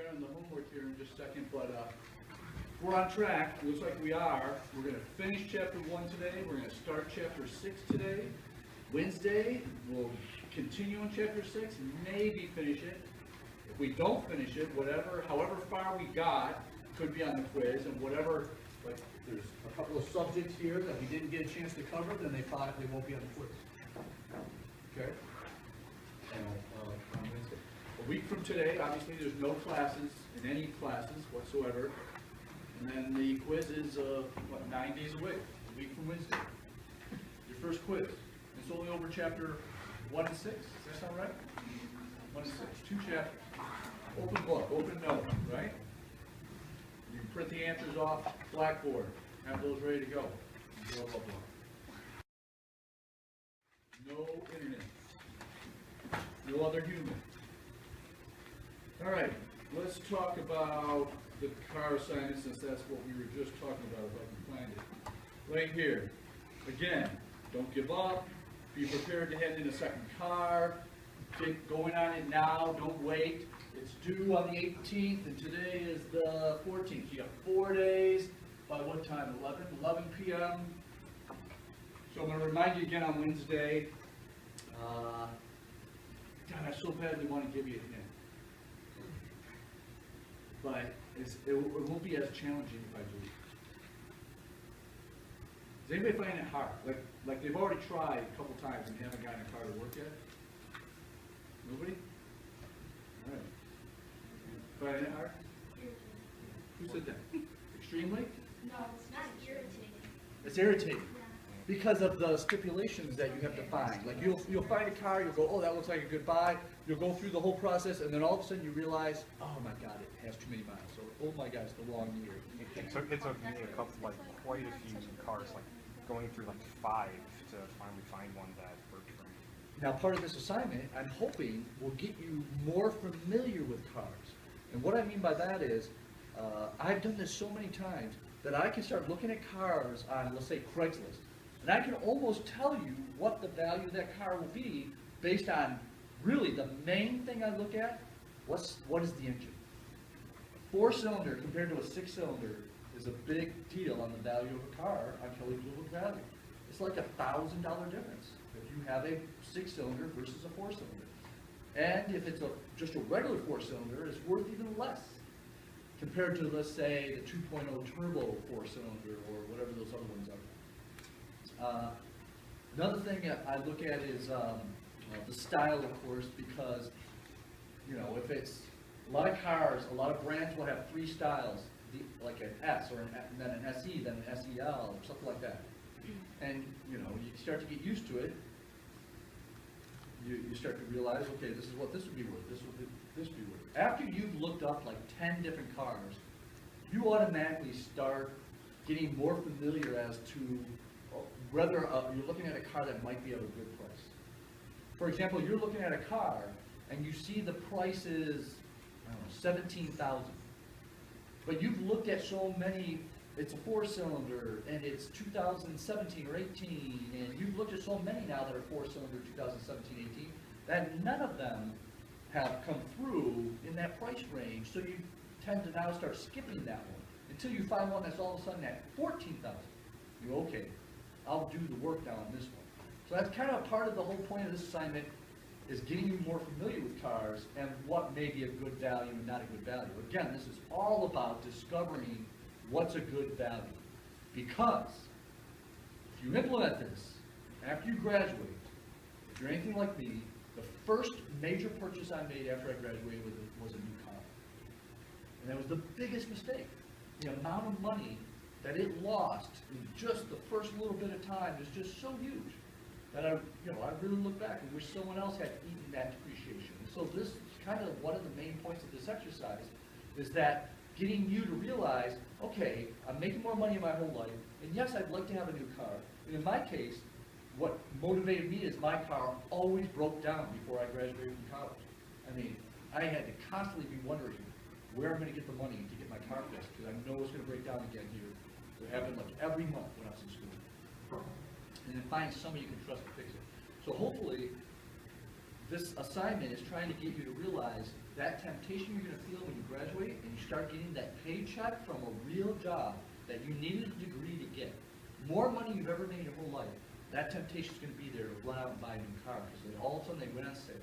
there on the homework here in just a second, but we're on track. Looks like we are. We're going to finish chapter 1 today. We're going to start chapter 6 today. Wednesday, we'll continue on chapter 6, maybe finish it. If we don't finish it, however far we got, could be on the quiz, and whatever, like, there's a couple of subjects here that we didn't get a chance to cover, then they won't be on the quiz. Okay? On Wednesday. A week from today, obviously, there's no classes, in any classes whatsoever. And then the quiz is, 9 days away, a week from Wednesday. Your first quiz. It's only over chapter 1 and 6. Does that sound right? 1 and 6. 2 chapters. Open book, open note, right? You can print the answers off Blackboard. Have those ready to go. Blah, blah, blah. No internet. No other human. All right, let's talk about the car assignment, since that's what we were just talking about, if I can find it. Right here. Again, don't give up. Be prepared to hand in a second car. Get going on it now. Don't wait. It's due on the 18th, and today is the 14th. You have 4 days. By what time? 11 p.m. So I'm going to remind you again on Wednesday. God, I so badly want to give you a hint. But it won't be as challenging if I do. Does anybody find it hard? Like they've already tried a couple times and haven't gotten a car to work yet? Nobody? All right. Find it hard? Who said that? Extremely? No, it's not irritating. It's irritating. Because of the stipulations that you have to find. Like you'll find a car, you'll go, oh, that looks like a good buy. You'll go through the whole process, and then all of a sudden you realize, oh my God, it has too many miles. Or, oh my God, it's the wrong year. It took me quite a few cars, like going through like 5 to finally find one that worked for me. Now, part of this assignment, I'm hoping, will get you more familiar with cars. And what I mean by that is, I've done this so many times that I can start looking at cars on, let's say, Craigslist. And I can almost tell you what the value of that car will be based on, really, the main thing I look at, what is the engine? A 4-cylinder compared to a 6-cylinder is a big deal on the value of a car on Kelley Blue Book value. It's like $1,000 difference if you have a 6-cylinder versus a 4-cylinder. And if it's just a regular 4-cylinder, it's worth even less compared to, let's say, the 2.0 turbo 4-cylinder or whatever those other ones are. Another thing I look at is the style, of course, because, you know, if it's a lot of cars, a lot of brands will have 3 styles, like an S or then an SE, then an SEL, or something like that. And, you know, you start to get used to it. You start to realize, okay, this is what this would be worth, this would this be worth. After you've looked up like 10 different cars, you automatically start getting more familiar as to whether you're looking at a car that might be at a good price. For example, you're looking at a car and you see the price is, I don't know, $17,000. But you've looked at so many, it's a 4-cylinder and it's 2017 or 18, and you've looked at so many now that are 4-cylinder 2017, 18, that none of them have come through in that price range. So you tend to now start skipping that one until you find one that's all of a sudden at $14,000. You go, okay, I'll do the work now on this one. So that's kind of part of the whole point of this assignment, is getting you more familiar with cars and what may be a good value and not a good value. Again, this is all about discovering what's a good value. Because if you implement this after you graduate, if you're anything like me, the first major purchase I made after I graduated was a new car. And that was the biggest mistake. The amount of money that it lost in just the first little bit of time is just so huge that I really look back and wish someone else had eaten that depreciation. And so this is kind of one of the main points of this exercise, is that getting you to realize, okay, I'm making more money in my whole life, and yes, I'd like to have a new car. And in my case, what motivated me is my car always broke down before I graduated from college. I mean, I had to constantly be wondering where I'm going to get the money to get my car fixed, because I know it's going to break down again here. It happened like every month when I was in school. And then find somebody you can trust to fix it. So hopefully, this assignment is trying to get you to realize that temptation temptation you're gonna feel when you graduate and you start getting that paycheck from a real job that you needed a degree to get. More money you've ever made in your whole life, that temptation's gonna be there to run out and buy a new car, because all of a sudden they went on sale,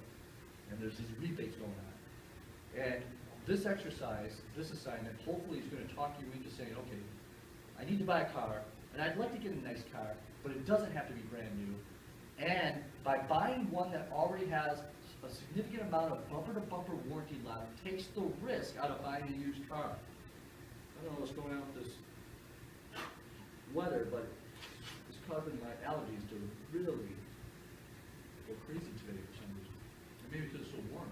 and there's these rebates going on. And this exercise, this assignment, hopefully is gonna talk you into saying, okay, I need to buy a car, and I'd like to get a nice car, but it doesn't have to be brand new. And by buying one that already has a significant amount of bumper-to-bumper warranty left, takes the risk out of buying a used car. I don't know what's going on with this weather, but it's causing my allergies to really go crazy today for some reason. Maybe because it's so warm.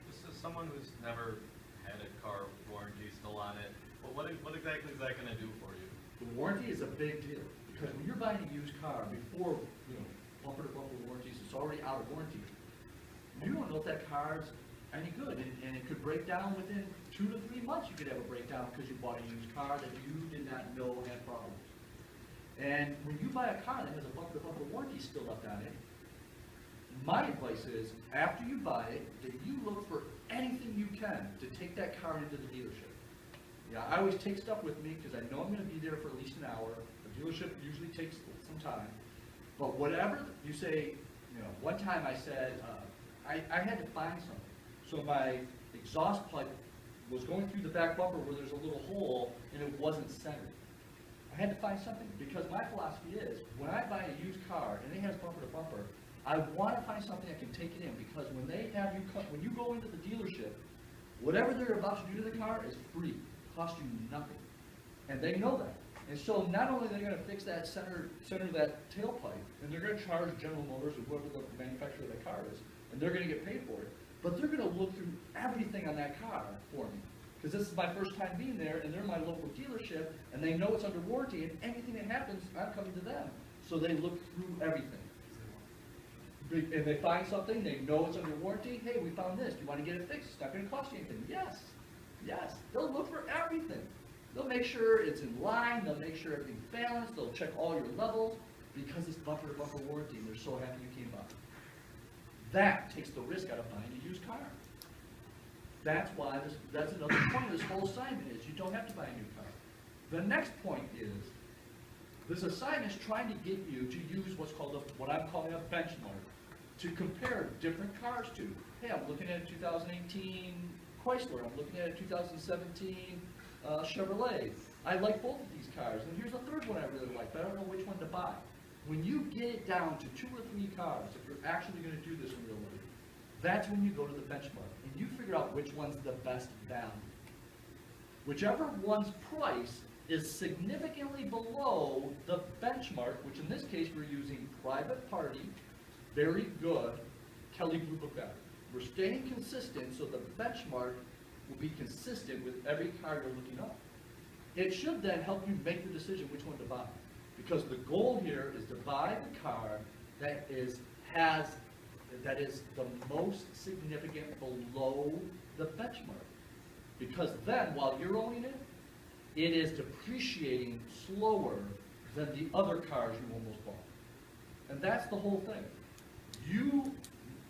This is someone who's never had a car warranty still on it. But what exactly is that going to do for you? The warranty is a big deal, because when you're buying a used car, before, bumper-to-bumper warranties, it's already out of warranty. You don't know if that car's any good, and it could break down within 2 to 3 months. You could have a breakdown because you bought a used car that you did not know had problems. And when you buy a car that has a bumper-to-bumper warranty still left on it, my advice is, after you buy it, that you look for anything you can to take that car into the dealership. Yeah, I always take stuff with me because I know I'm going to be there for at least an hour. The dealership usually takes some time. But whatever you say, one time I said, I had to find something. So my exhaust pipe was going through the back bumper where there's a little hole and it wasn't centered. I had to find something, because my philosophy is, when I buy a used car and it has bumper to bumper, I want to find something that can take it in, because when they have you when you go into the dealership, whatever they're about to do to the car is free, cost you nothing. And they know that. And so not only are they going to fix that center that tailpipe, and they're going to charge General Motors or whoever the manufacturer of that car is, and they're going to get paid for it, but they're going to look through everything on that car for me. Because this is my first time being there, and they're my local dealership, and they know it's under warranty, and anything that happens, I'm coming to them. So they look through everything. And they find something, they know it's under warranty. Hey, we found this. Do you want to get it fixed? It's not going to cost you anything. Yes. Yes. They'll look for everything. They'll make sure it's in line. They'll make sure everything's balanced. They'll check all your levels, because it's bumper-to-bumper warranty, and they're so happy you came by. That takes the risk out of buying a used car. That's why that's another point of this whole assignment is you don't have to buy a new car. The next point is, this assignment is trying to get you to use what's called what I'm calling a benchmark to compare different cars to. Hey, I'm looking at a 2018 Chrysler. I'm looking at a 2017 Chevrolet. I like both of these cars. And here's a third one I really like, but I don't know which one to buy. When you get it down to 2 or 3 cars, if you're actually going to do this in real life, that's when you go to the benchmark and you figure out which one's the best value. Whichever one's price is significantly below the benchmark, which in this case we're using private party, very good, Kelley Blue Book battery. We're staying consistent so the benchmark will be consistent with every car you're looking up. It should then help you make the decision which one to buy. Because the goal here is to buy the car that is the most significant below the benchmark. Because then, while you're owning it, it is depreciating slower than the other cars you almost bought. And that's the whole thing.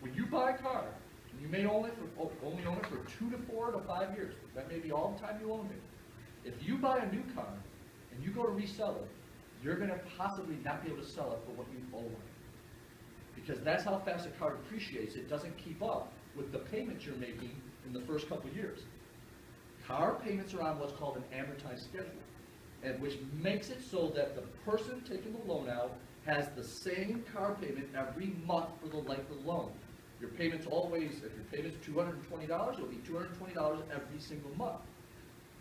When you buy a car, and you may only own it for 2 to 4 to 5 years, that may be all the time you own it. If you buy a new car and you go to resell it, you're going to possibly not be able to sell it for what you owe on it. Because that's how fast a car depreciates. It doesn't keep up with the payments you're making in the first couple of years. Car payments are on what's called an amortized schedule, and which makes it so that the person taking the loan out has the same car payment every month for the life of the loan. Your payment's always, if your payment's $220, it'll be $220 every single month.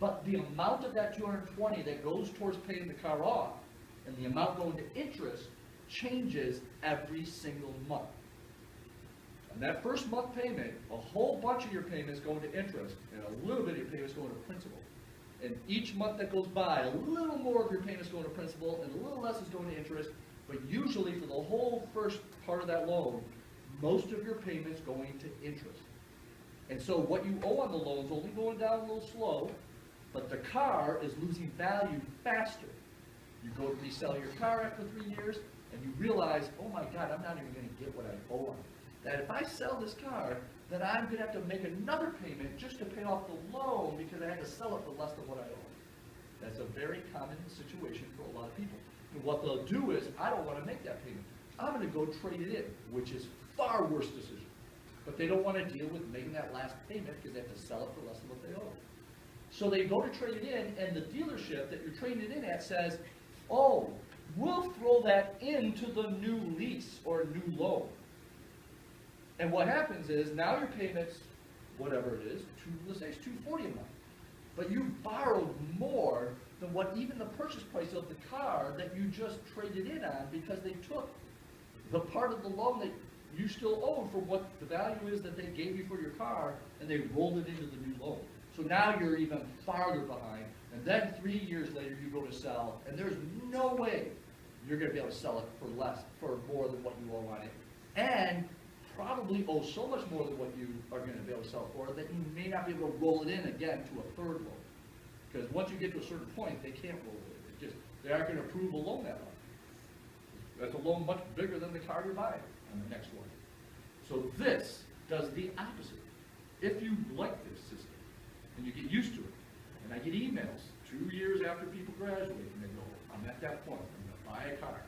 But the amount of that $220 that goes towards paying the car off and the amount going to interest changes every single month. And that first month payment, a whole bunch of your payments going to interest, and a little bit of your payments going to principal. And each month that goes by, a little more of your payments going to principal, and a little less is going to interest. But usually for the whole first part of that loan, most of your payments going to interest. And so what you owe on the loan is only going down a little slow, but the car is losing value faster. You go to resell your car after 3 years, and you realize, oh my God, I'm not even going to get what I owe on it. That if I sell this car, then I'm gonna have to make another payment just to pay off the loan because I had to sell it for less than what I owe. That's a very common situation for a lot of people. And what they'll do is, I don't wanna make that payment. I'm gonna go trade it in, which is far worse decision. But they don't wanna deal with making that last payment because they have to sell it for less than what they owe. So they go to trade it in, and the dealership that you're trading it in at says, oh, we'll throw that into the new lease or new loan. And what happens is, now your payment's, whatever it is, let's say it's $240 a month. But you borrowed more than what even the purchase price of the car that you just traded in on, because they took the part of the loan that you still owe for what the value is that they gave you for your car, and they rolled it into the new loan. So now you're even farther behind, and then 3 years later you go to sell, and there's no way you're going to be able to sell it for more than what you owe on it, and probably owe so much more than what you are going to be able to sell for that you may not be able to roll it in again to a third loan. Because once you get to a certain point, they can't roll it in. They aren't going to approve a loan that much. That's a loan much bigger than the car you're buying on the next one. So this does the opposite. If you like this system, and you get used to it, and I get emails 2 years after people graduate, and they go, I'm at that point, I'm going to buy a car.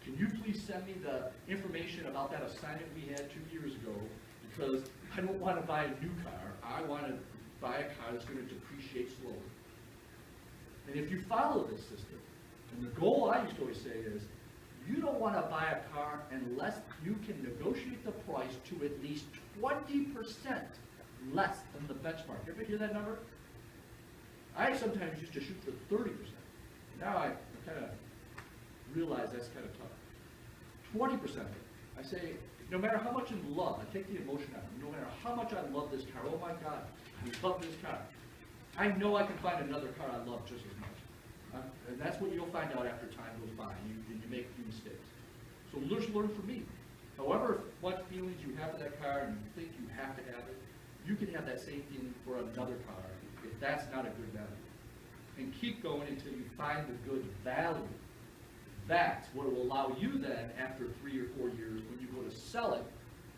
Can you please send me the information about that assignment we had 2 years ago, because I don't want to buy a new car, I want to buy a car that's going to depreciate slowly. And if you follow this system, and the goal I used to always say is, you don't want to buy a car unless you can negotiate the price to at least 20% less than the benchmark. Ever hear that number? I sometimes used to shoot for 30%. Now I kind of realize that's kind of tough. 20%. I say, no matter how much in love, I take the emotion out, no matter how much I love this car, oh my God, I love this car. I know I can find another car I love just as much. And that's what you'll find out after time goes by, and you make a few mistakes. So just learn from me. However, what feelings you have for that car and you think you have to have it, you can have that same feeling for another car if that's not a good value. And keep going until you find the good value. That's what will allow you then, after 3 or 4 years, when you go to sell it,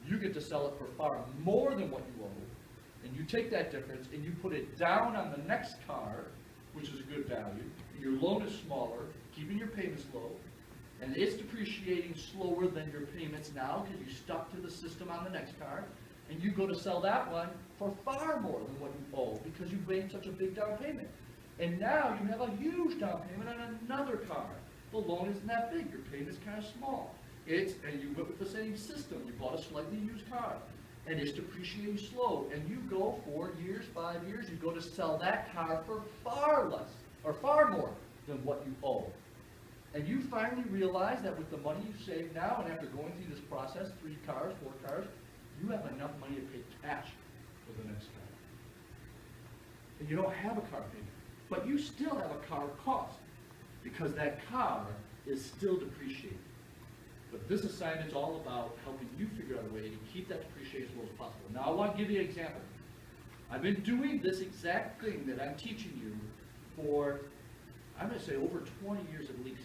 you get to sell it for far more than what you owe. And you take that difference and you put it down on the next car, which is a good value. Your loan is smaller, keeping your payments low, and it's depreciating slower than your payments now because you stuck to the system on the next car, and you go to sell that one for far more than what you owe because you made such a big down payment. And now you have a huge down payment on another car. The loan isn't that big, your payment's kind of small. And you went with the same system, you bought a slightly used car, and it's depreciating slow, and you go 4 years, 5 years, you go to sell that car for far less, or far more than what you owe. And you finally realize that with the money you save now, and after going through this process, 3 cars, 4 cars, you have enough money to pay cash for the next car. And you don't have a car payment, but you still have a car cost, because that car is still depreciating. But this assignment is all about helping you figure out a way to keep that depreciation as low as possible. Now I want to give you an example. I've been doing this exact thing that I'm teaching you for, I'm going to say, over 20 years at least.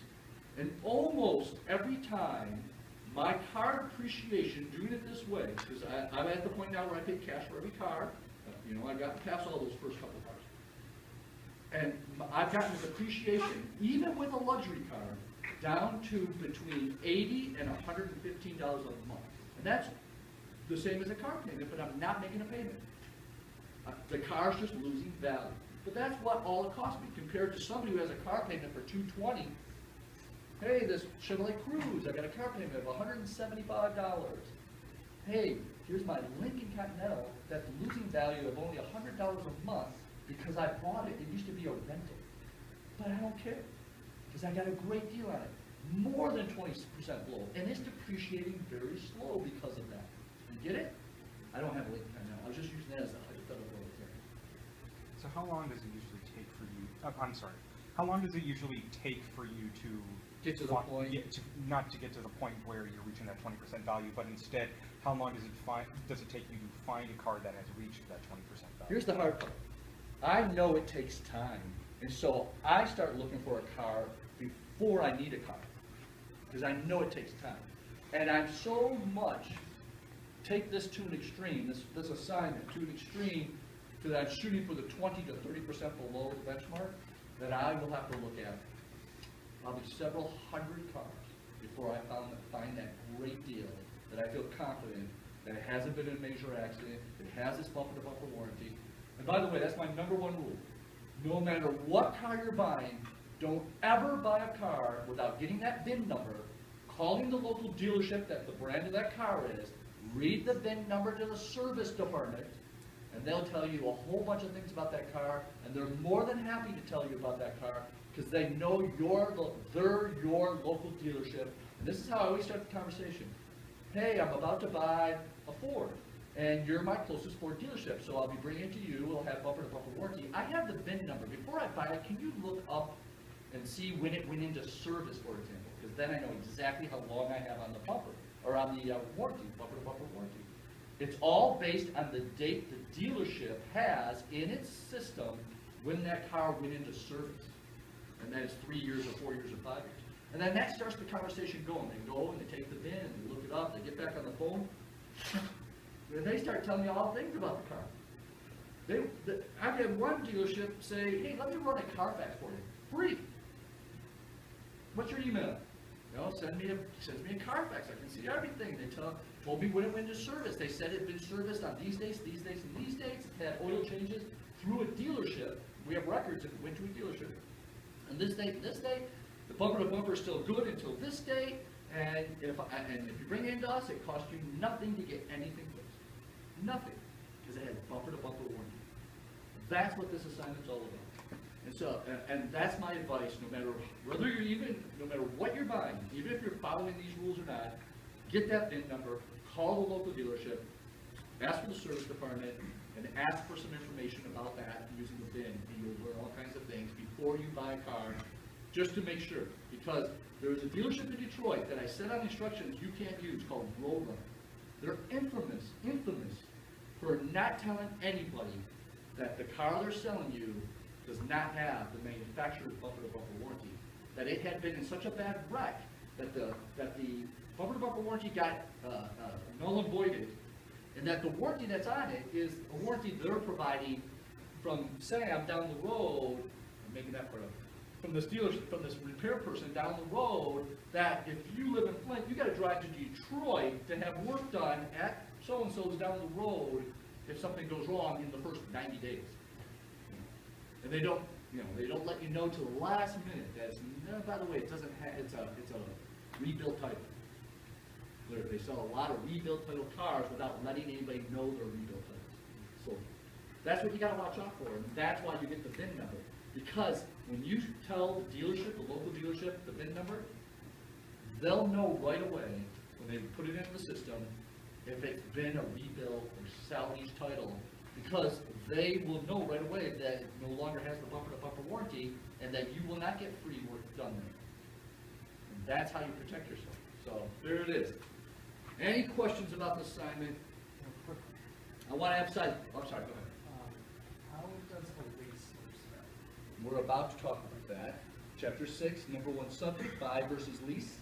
And almost every time, my car depreciation, doing it this way, because I'm at the point now where I pay cash for every car. You know, I got past all those first couple of cars. And I've gotten the depreciation, even with a luxury car, down to between $80 and $115 a month. And that's the same as a car payment, but I'm not making a payment. The car's just losing value. But that's what all it cost me, compared to somebody who has a car payment for $220. Hey, this Chevrolet Cruze, I got a car payment of $175. Hey, here's my Lincoln Continental that's losing value of only $100 a month because I bought it. It used to be a rental. But I don't care, because I got a great deal on it. More than 20% below. And it's depreciating very slow because of that. You get it? I don't have a Lincoln Continental. I was just using that as a hypothetical example. So how long does it usually take for you, I'm sorry, how long does it usually take for you to Get to the point? Not to get to the point where you're reaching that 20% value, but instead, how long does it take you to find a car that has reached that 20% value? Here's the hard part. I know it takes time. And so I start looking for a car before I need a car, because I know it takes time. And I'm so much take this to an extreme, this assignment to an extreme, to that I'm shooting for the 20 to 30% below the benchmark, then I will have to look at probably several hundred cars before I find that great deal that I feel confident that it hasn't been in a major accident, it has this bumper-to-bumper warranty. And by the way, that's my number one rule. No matter what car you're buying, don't ever buy a car without getting that VIN number, calling the local dealership that the brand of that car is, read the VIN number to the service department, and they'll tell you a whole bunch of things about that car, and they're more than happy to tell you about that car because they know they're your local dealership. And this is how I always start the conversation. Hey, I'm about to buy a Ford, and you're my closest Ford dealership, so I'll be bringing it to you. We'll have bumper-to-bumper warranty. I have the VIN number. Before I buy it, can you look up and see when it went into service, for example? Because then I know exactly how long I have on the bumper, or on the warranty, bumper-to-bumper warranty. It's all based on the date the dealership has in its system when that car went into service. And that is 3 years or 4 years or 5 years. And then that starts the conversation going. They go and they take the VIN, they look it up, they get back on the phone, and they start telling me all things about the car. I've had one dealership say, hey, let me run a Carfax for you, free. What's your email? Send me a Carfax. I can see everything. They told me when it went into service. They said it had been serviced on these dates, and these dates. It had oil changes through a dealership. We have records if it went to a dealership. And this date, the bumper-to-bumper is still good until this date. And if you bring it into us, it costs you nothing to get anything fixed. Nothing, because it has bumper-to-bumper warranty. That's what this assignment's all about. And so, and that's my advice, no matter what you're buying, even if you're following these rules or not, get that VIN number, call the local dealership, ask for the service department, and ask for some information about that using the VIN, and you'll learn all kinds of things before you buy a car, just to make sure. Because there is a dealership in Detroit that I set on instructions you can't use called Roadrunner. They're infamous for not telling anybody that the car they're selling you does not have the manufacturer's bumper-to-bumper warranty. That it had been in such a bad wreck that the bumper-to-bumper warranty got null and voided, and that the warranty that's on it is a warranty they're providing from Sam down the road. I'm making that part up. From this dealership, from this repair person down the road, that if you live in Flint, you got to drive to Detroit to have work done at so-and-so's down the road if something goes wrong in the first 90 days. And they don't let you know till the last minute. By the way, it doesn't have. It's a rebuilt title. They sell a lot of rebuilt title cars without letting anybody know they're rebuilt titles. So that's what you got to watch out for, and that's why you get the VIN number. Because when you tell the dealership, the local dealership, the VIN number, they'll know right away when they put it into the system if it's been a rebuilt or salvage title. Because they will know right away that it no longer has the bumper-to-bumper warranty and that you will not get free work done there. And that's how you protect yourself. So there it is. Any questions about the assignment? I want to emphasize, I'm sorry, go ahead. How does the lease respect? We're about to talk about that. Chapter 6, number 1 subject, buy versus lease.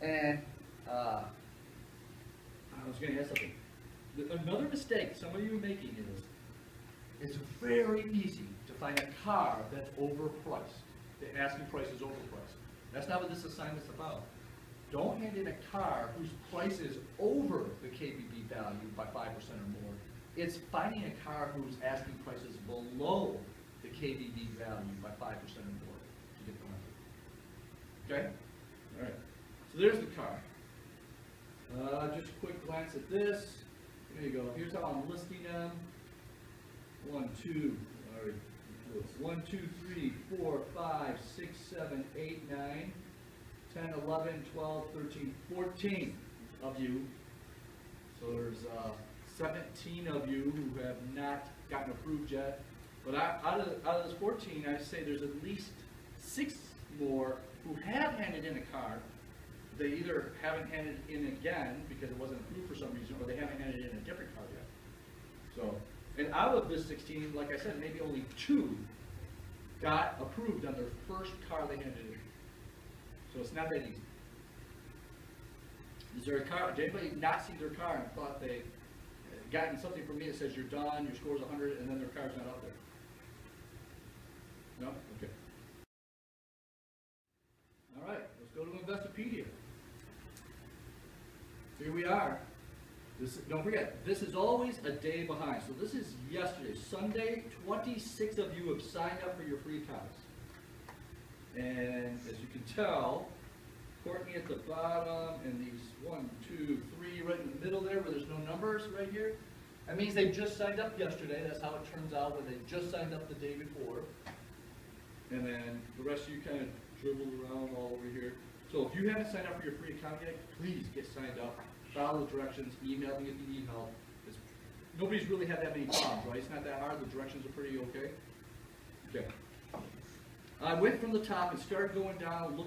And I was going to ask something. Another mistake some of you are making is, it's very easy to find a car that's overpriced. The asking price is overpriced. That's not what this assignment's about. Don't hand in a car whose price is over the KBB value by 5% or more. It's finding a car whose asking price is below the KBB value by 5% or more to get the rental. Okay? All right. So there's the car. Just a quick glance at this. There you go. Here's how I'm listing them. 1, 2, 3, 4, 5, 6, 7, 8, 9, 10, 11, 12, 13, 14 of you. So there's 17 of you who have not gotten approved yet. But out of those 14, I say there's at least 6 more who have handed in a car. They either haven't handed in again because it wasn't approved for some reason, or they haven't handed in a different car yet. So, and out of this 16, like I said, maybe only 2 got approved on their first car they handed in. So it's not that easy. Is there a car, did anybody not see their car and thought they gotten something from me that says you're done, your score's 100, and then their car's not up there? No? Okay. All right, let's go to Investopedia. Here we are. Don't forget, this is always a day behind. So this is yesterday, Sunday. 26 of you have signed up for your free accounts. And as you can tell, Courtney at the bottom, and these 1, 2, 3 right in the middle there where there's no numbers right here. That means they just signed up yesterday. That's how it turns out when they just signed up the day before. And then the rest of you kind of dribbled around all over here. So if you haven't signed up for your free account yet, please get signed up. Follow the directions, email me if you need help. Nobody's really had that many problems, right? It's not that hard. The directions are pretty okay. Okay. I went from the top and started going down,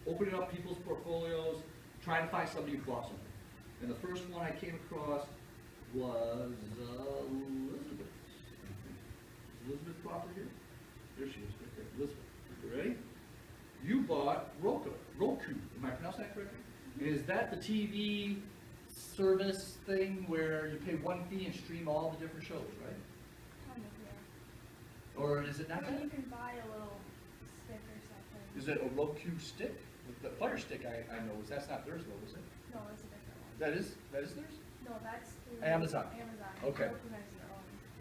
opening up people's portfolios, trying to find somebody who bought something. And the first one I came across was Elizabeth. Is Elizabeth Crawford here? There she is, right there. Elizabeth, you ready? You bought Roku. Am I pronouncing that correctly? And is that the TV service thing where you pay one fee and stream all the different shows, right? Kind of, yeah. Or is it not And that? you can buy a little stick or something. Is it a Roku stick? The Fire Stick I know, that's not theirs though, is it? No, it's a different one. That is theirs? No, that's through Amazon. Amazon. Okay. Roku has their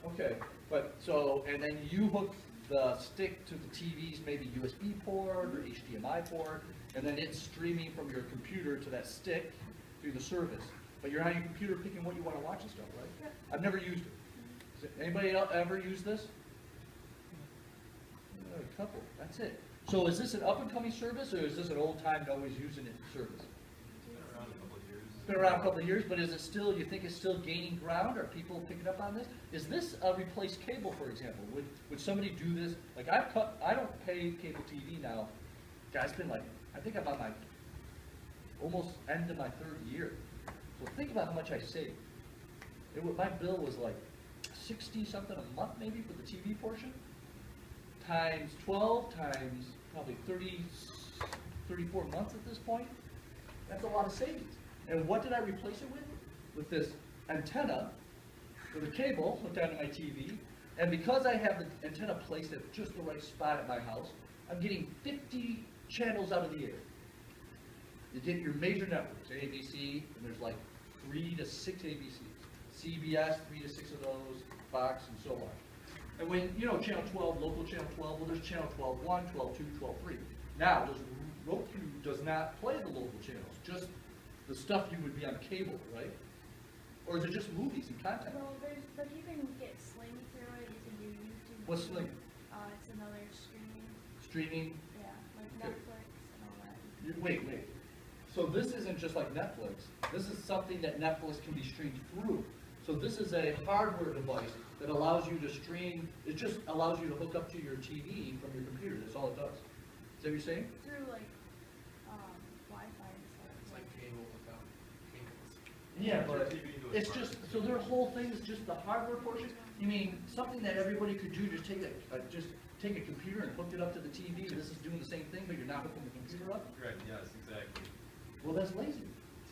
own. Okay, but so, and then you hook the stick to the TV's maybe USB port or HDMI port, and then it's streaming from your computer to that stick through the service. But you're on your computer picking what you want to watch and stuff, right? Yep. I've never used it. Anybody else ever used this? A couple, that's it. So is this an up-and-coming service, or is this an old-time, always using it service? Been around a couple of years. It's been around a couple of years, but is it still, you think it's still gaining ground? Are people picking up on this? Is this a replaced cable, for example? Would somebody do this? Like I don't pay cable TV now. Guys, been like, I think I'm on my almost end of my 3rd year. So think about how much I saved. My bill was like 60 something a month maybe for the TV portion, times 12 times probably 30, 34 months at this point. That's a lot of savings. And what did I replace it with? With this antenna with a cable hooked onto my TV. And because I have the antenna placed at just the right spot at my house, I'm getting 50 channels out of the air. You get your major networks, ABC, and there's like 3 to 6 ABCs. CBS, 3 to 6 of those, Fox, and so on. And when, you know, channel 12, local channel 12, well, there's channel 12.1, 12.2, 12.3. Now, Roku does not play the local channels, just the stuff you would be on cable, right? Or is it just movies and content? Well, but you can get Sling through it. You can do YouTube. What's Sling? It's another streaming. Streaming? Yeah, like Okay. Netflix and all that. Wait. So this isn't just like Netflix. This is something that Netflix can be streamed through. So this is a hardware device that allows you to stream. It just allows you to hook up to your TV from your computer. That's all it does. Is that what you're saying? Through like Wi-Fi and stuff. It's like cable without cables. Yeah, Your but TV into a it's smart just, TV. so their whole thing is just the hardware portion? You mean, something that everybody could do, just take a computer and hook it up to the TV, and this is doing the same thing, but you're not hooking the computer up? Correct, yes, exactly. Well, that's lazy.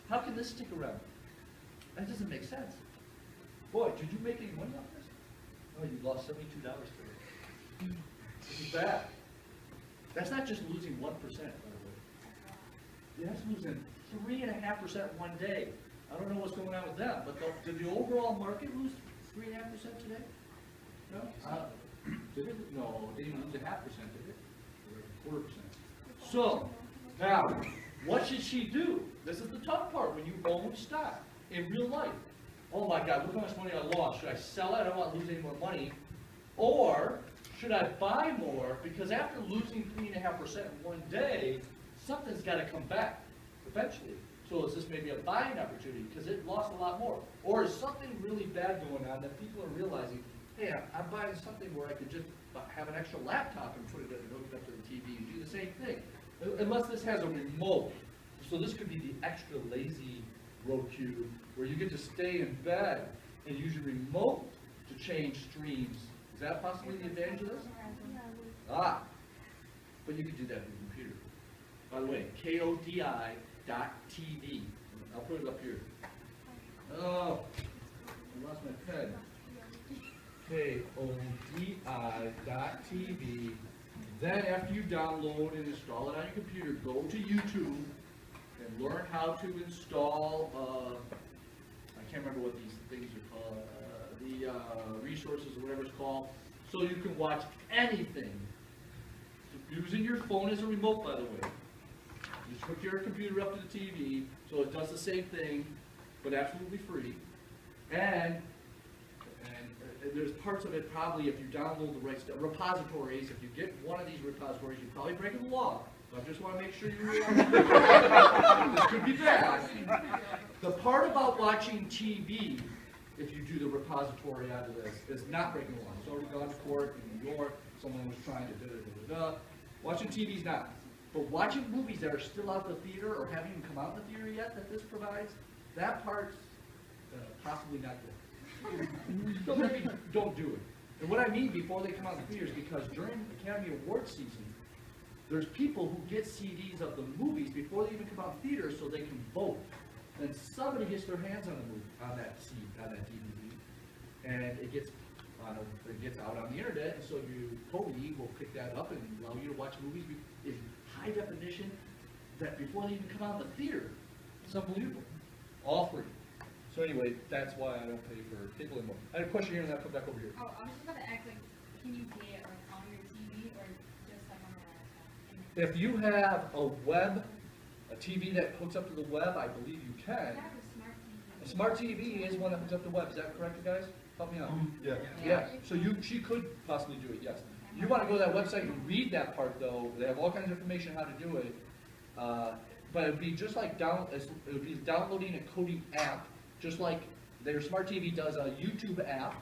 How can this stick around? That doesn't make sense. Boy, did you make any money off this? Oh, you lost $72 today. This is bad. That's not just losing 1%, by the way. Yeah, that's losing 3.5% one day. I don't know what's going on with them, but did the overall market lose 3.5% today? No? Did it? No, they didn't lose 0.5%, did it? Or 0.25%. So, now, what should she do? This is the tough part when you own stock in real life. Oh my God, look how much money I lost. Should I sell it? I don't want to lose any more money. Or should I buy more? Because after losing 3.5% in one day, something's got to come back eventually. So is this maybe a buying opportunity because it lost a lot more? Or is something really bad going on that people are realizing, hey, I'm buying something where I could just have an extra laptop and put it in and hook it up to the TV and do the same thing. Unless this has a remote. So this could be the extra lazy Roku where you get to stay in bed and use your remote to change streams. Is that possibly the advantage of this? Ah, but you could do that with your computer. By the way, KODI.TV. I'll put it up here. Oh, I lost my pen. KODI.TV. Then after you download and install it on your computer, go to YouTube and learn how to install, I can't remember what these things are called, the resources or whatever it's called, so you can watch anything. Using your phone as a remote, by the way. You just hook your computer up to the TV, so it does the same thing, but absolutely free. And there's parts of it probably, if you download the right stuff, repositories, if you get one of these repositories, you're probably breaking the law. So I just want to make sure you realize this could be bad. The part about watching TV, if you do the repository out of this, is not breaking the law. It's already gone to court in New York, someone was trying to da-da-da-da-da. Watching TV is not. But watching movies that are still out in the theater or haven't even come out in the theater yet that this provides, that part's possibly not good. So maybe don't do it. And what I mean before they come out in the theaters, because during Academy Award season, there's people who get CDs of the movies before they even come out in theaters so they can vote. Then somebody gets their hands on the movie, on that CD, on that DVD, and it gets out on the internet, and so Cody will pick that up and allow you to watch movies in high definition that before they even come out in the theater. It's unbelievable. All free. So anyway, that's why I don't pay for cable anymore. I had a question here, and then I'll come back over here. Oh, I was just about to ask, like, can you pay it like on your TV or just like on a laptop? If you have a TV that hooks up to the web, I believe you I can. have a smart TV. A smart TV is one that hooks up to the web. Is that correct, you guys? Help me out. Yeah. Yeah, so she could possibly do it, yes. You want to go to that website and read that part, though. They have all kinds of information how to do it. But it would be just like it would be downloading a Kodi app, just like their smart TV does a YouTube app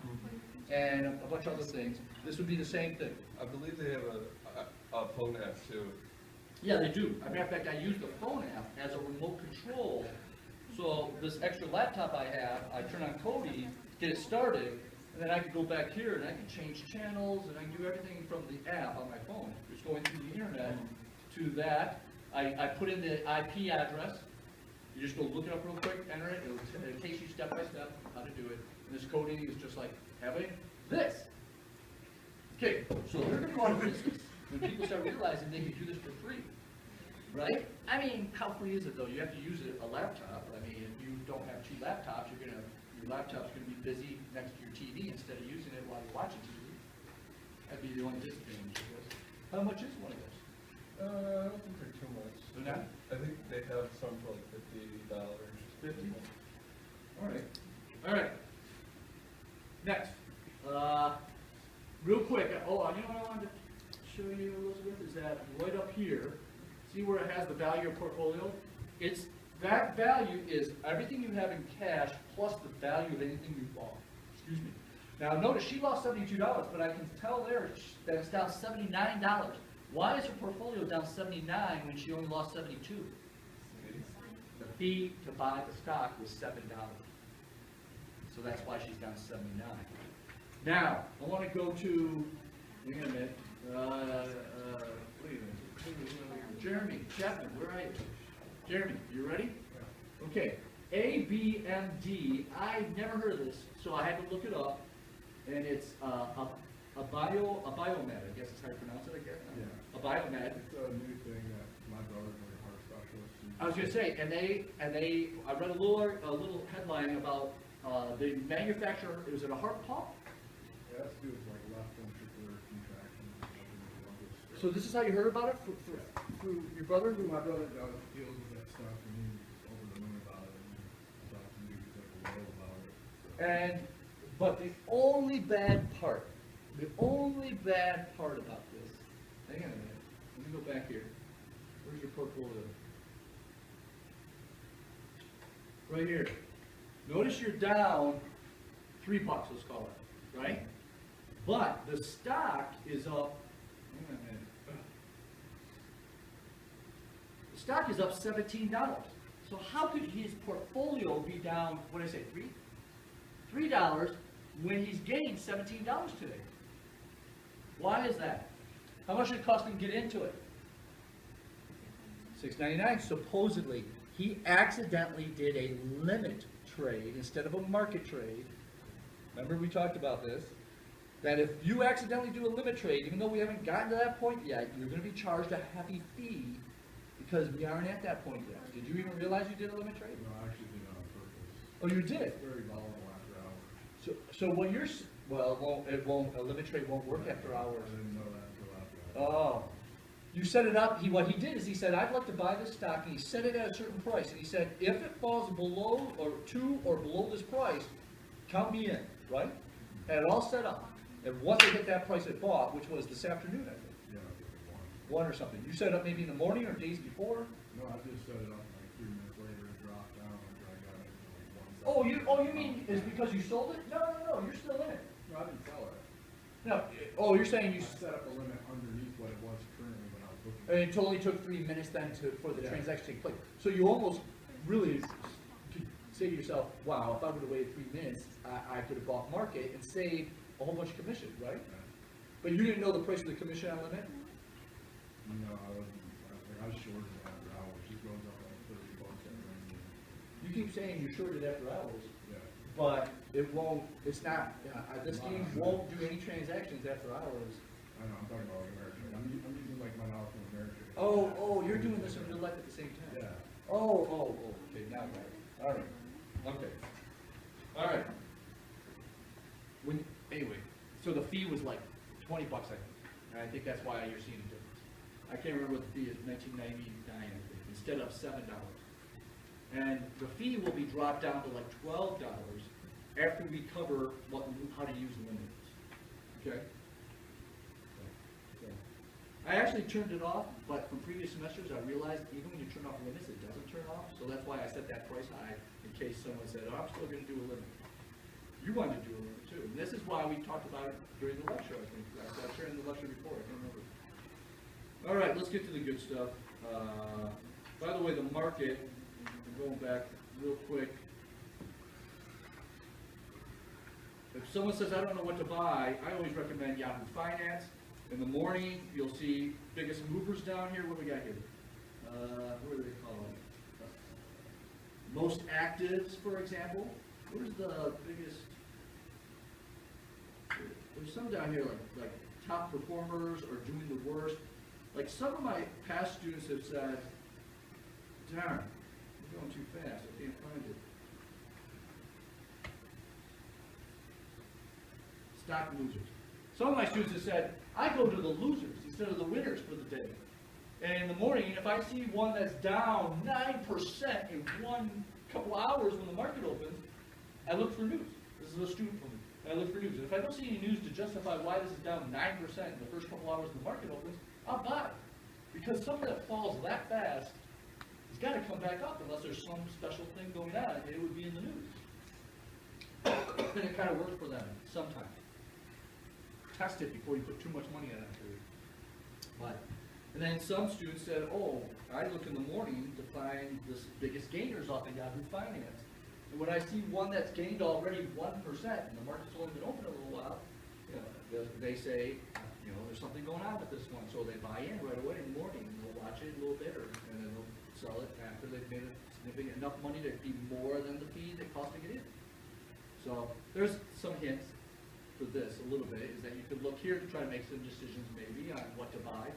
and a bunch of other things. This would be the same thing. I believe they have a phone app too. Yeah, they do. As a matter of fact, I use the phone app as a remote control. So this extra laptop I have, I turn on Kodi, get it started, and then I can go back here and I can change channels and I can do everything from the app on my phone. Just going through the internet to that. I put in the IP address. You just go look it up real quick, enter it, it'll takes you step by step how to do it. And this coding is just like having this. Okay, so they're going to go out of business when people start realizing they can do this for free. Right? I mean, how free is it though? You have to use a laptop. I mean, if you don't have two laptops, your laptop's going to be busy next to your TV instead of using it while you're watching TV. That'd be the only disadvantage, I guess. How much is one of those? I don't think they're too much. They're not? I think they have some for like $50, $80. 50? All right. All right. Next. Real quick. Oh, you know what I wanted to show you, Elizabeth, is that right up here, see where it has the value of portfolio? That value is everything you have in cash plus the value of anything you bought. Excuse me. Now notice she lost $72, but I can tell there that it's down $79. Why is her portfolio down 79 when she only lost 72? The fee to buy the stock was $7. So that's why she's down 79. Now, I want to go to, wait a minute, Jeremy Chapman, where are you? Jeremy, you ready? Okay, ABMD, I've never heard of this, so I had to look it up, and it's a biomed, I guess is how you pronounce it, I guess? Yeah. A biomed. It's a new thing that my brother's like a heart specialist. I was going to say, I read a little headline about the manufacturer, was it a heart pump? Yeah, that's to do with like left ventricular contraction. So this is how you heard about it through your brother? My brother deals with that stuff and he's over the moon about it and stuff and he's like a world about it. But the only bad part about this, hang on a minute, let me go back here. Where's your portfolio? Right here. Notice you're down $3, let's call it, right? But the stock is up, hang on a minute. The stock is up $17. So how could his portfolio be down, what did I say, $3 when he's gained $17 today? Why is that? How much did it cost him to get into it? $6.99 supposedly. he accidentally did a limit trade instead of a market trade. Remember we talked about this? That if you accidentally do a limit trade, even though we haven't gotten to that point yet, you're going to be charged a heavy fee because we aren't at that point yet. Did you even realize you did a limit trade? No, I actually did it on purpose. Oh, you did? It's very volatile after hours. So what you're, well, a limit trade won't work after hours. I didn't know that until after hours. Oh. You set it up, what he did is he said, I'd like to buy this stock, and he set it at a certain price, and he said, if it falls below or to or below this price, count me in, right? Had it all set up. And once they hit that price it bought, which was this afternoon, I think, Yeah, I did it one. one or something. You set it up maybe in the morning or days before? No, I just set it up like 3 minutes later, it dropped down after I got it to like 1 second. Oh, you mean it's because you sold it? No, you're still in it. No, I didn't sell it. No, oh, you're saying I you, set up a limit underneath what it was currently when I was looking. and it totally took 3 minutes then for the Yeah. transaction to take place. So you almost really could say to yourself, wow, if I would have waited 3 minutes, I could have bought market and saved a whole bunch of commission, right? But you didn't know the price of the commission on limit? No, I wasn't, I was shorted after hours, it goes up like $30 at random. You keep saying you're shorted after hours, Yeah. but it won't, it's not, this game won't do any transactions after hours. I know, I'm talking about American, I'm using like my knowledge from American. Oh, you're doing this in real life at the same time? Yeah. Oh, okay, now got it. All right, okay. All right. Anyway, so the fee was like $20, I think, and I think that's why you're seeing a difference. I can't remember what the fee is, $19.99, I think, instead of $7. And the fee will be dropped down to like $12 after we cover how to use the limits, okay? So, I actually turned it off, but from previous semesters, I realized even when you turn off limits, it doesn't turn off, so that's why I set that price high, in case someone said, oh, I'm still gonna do a limit. You wanted to do a limit too, and this is why we talked about it during the lecture, I think, I was sharing the lecture before, I can't remember. All right, let's get to the good stuff. By the way, the market, I'm going back real quick. If someone says, I don't know what to buy, I always recommend Yahoo Finance. In the morning, you'll see biggest movers down here. What do we got here? What do they call it? Most actives, for example. Where's the biggest? There's some down here like top performers or doing the worst. Like some of my past students have said, darn, you're going too fast, I can't find it. Stock losers. Some of my students have said, I go to the losers instead of the winners for the day. And in the morning, if I see one that's down 9% in one couple hours when the market opens, I look for news. This is a student for me. I look for news. And if I don't see any news to justify why this is down 9% in the first couple hours when the market opens, I'll buy it. Because something that falls that fast has got to come back up unless there's some special thing going on, and it would be in the news. And it kind of works for them sometimes. Test it before you put too much money on it. But, and then some students said, oh, I look in the morning to find the biggest gainers off of Yahoo Finance. And when I see one that's gained already 1%, and the market's only been open a little while, you know, they say, you know, there's something going on with this one. So they buy in right away in the morning, and they'll watch it a little bit, and then they'll sell it after they've made significant enough money to be more than the fee that cost to get in. So there's some hints for this a little bit, is that you could look here to try to make some decisions maybe on what to buy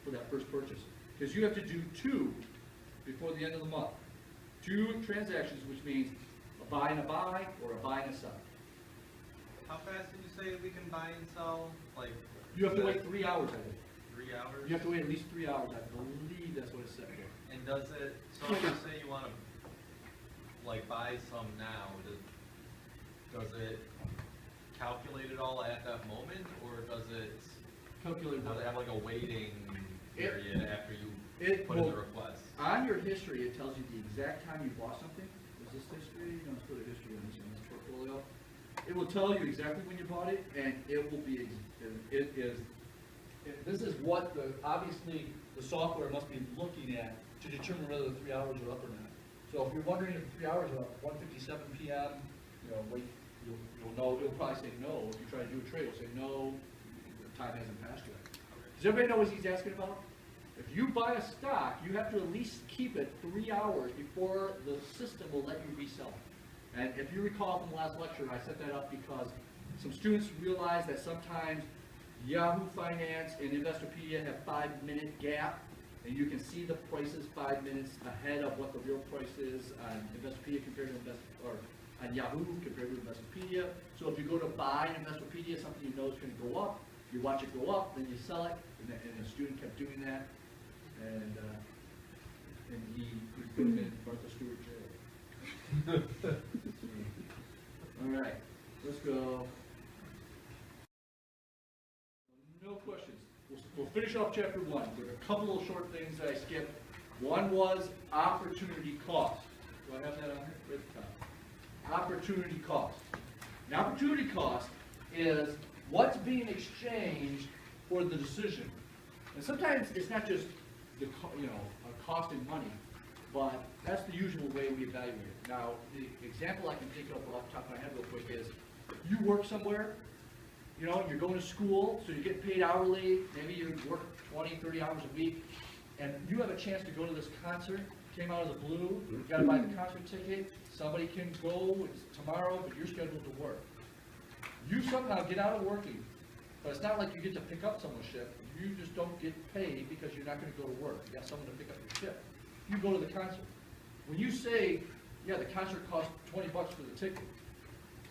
for that first purchase. Because you have to do 2 before the end of the month. 2 transactions, which means a buy and a buy, or a buy and a sell. How fast did you say we can buy and sell? Like You have to wait 3 hours, I think. 3 hours? You have to wait at least 3 hours, I believe that's what it said there. And does it? So if you say you want to like buy some now, does it calculate it all at that moment, or does it have like a waiting period after you put in the request? On your history, it tells you the exact time you bought something. Is this history? No, let's put a history on this one. This portfolio. It will tell you exactly when you bought it, and it will be. This is what obviously the software must be looking at to determine whether the 3 hours are up or not. So if you're wondering if the 3 hours are up, 1:57 p.m. You know, wait. You'll know. It'll probably say no. If you try to do a trade, it'll say no. The time hasn't passed yet. Does everybody know what he's asking about? If you buy a stock, you have to at least keep it 3 hours before the system will let you resell it. And if you recall from the last lecture, I set that up because some students realized that sometimes Yahoo Finance and Investopedia have 5-minute gap, and you can see the prices 5 minutes ahead of what the real price is on Investopedia compared to or on Yahoo compared to Investopedia. So if you go to buy in Investopedia, something you know is going to go up, you watch it go up, then you sell it, and the student kept doing that, and he put him in Martha Stewart jail. All right, let's go. No questions. We'll finish off chapter 1 with a couple of short things that I skipped. One was opportunity cost. Do I have that on here? Right at the top. Opportunity cost. An opportunity cost is what's being exchanged for the decision. And sometimes it's not just the a cost in money, but that's the usual way we evaluate it. Now, the example I can think of off the top of my head real quick is you work somewhere. You're going to school, so you get paid hourly, maybe you work 20, 30 hours a week, and you have a chance to go to this concert, came out of the blue, you gotta buy the concert ticket, somebody can go, it's tomorrow, but you're scheduled to work. You somehow get out of working, but it's not like you get to pick up someone's shift, you just don't get paid because you're not gonna go to work, you got someone to pick up your shift. You go to the concert. When you say, yeah, the concert costs 20 bucks for the ticket,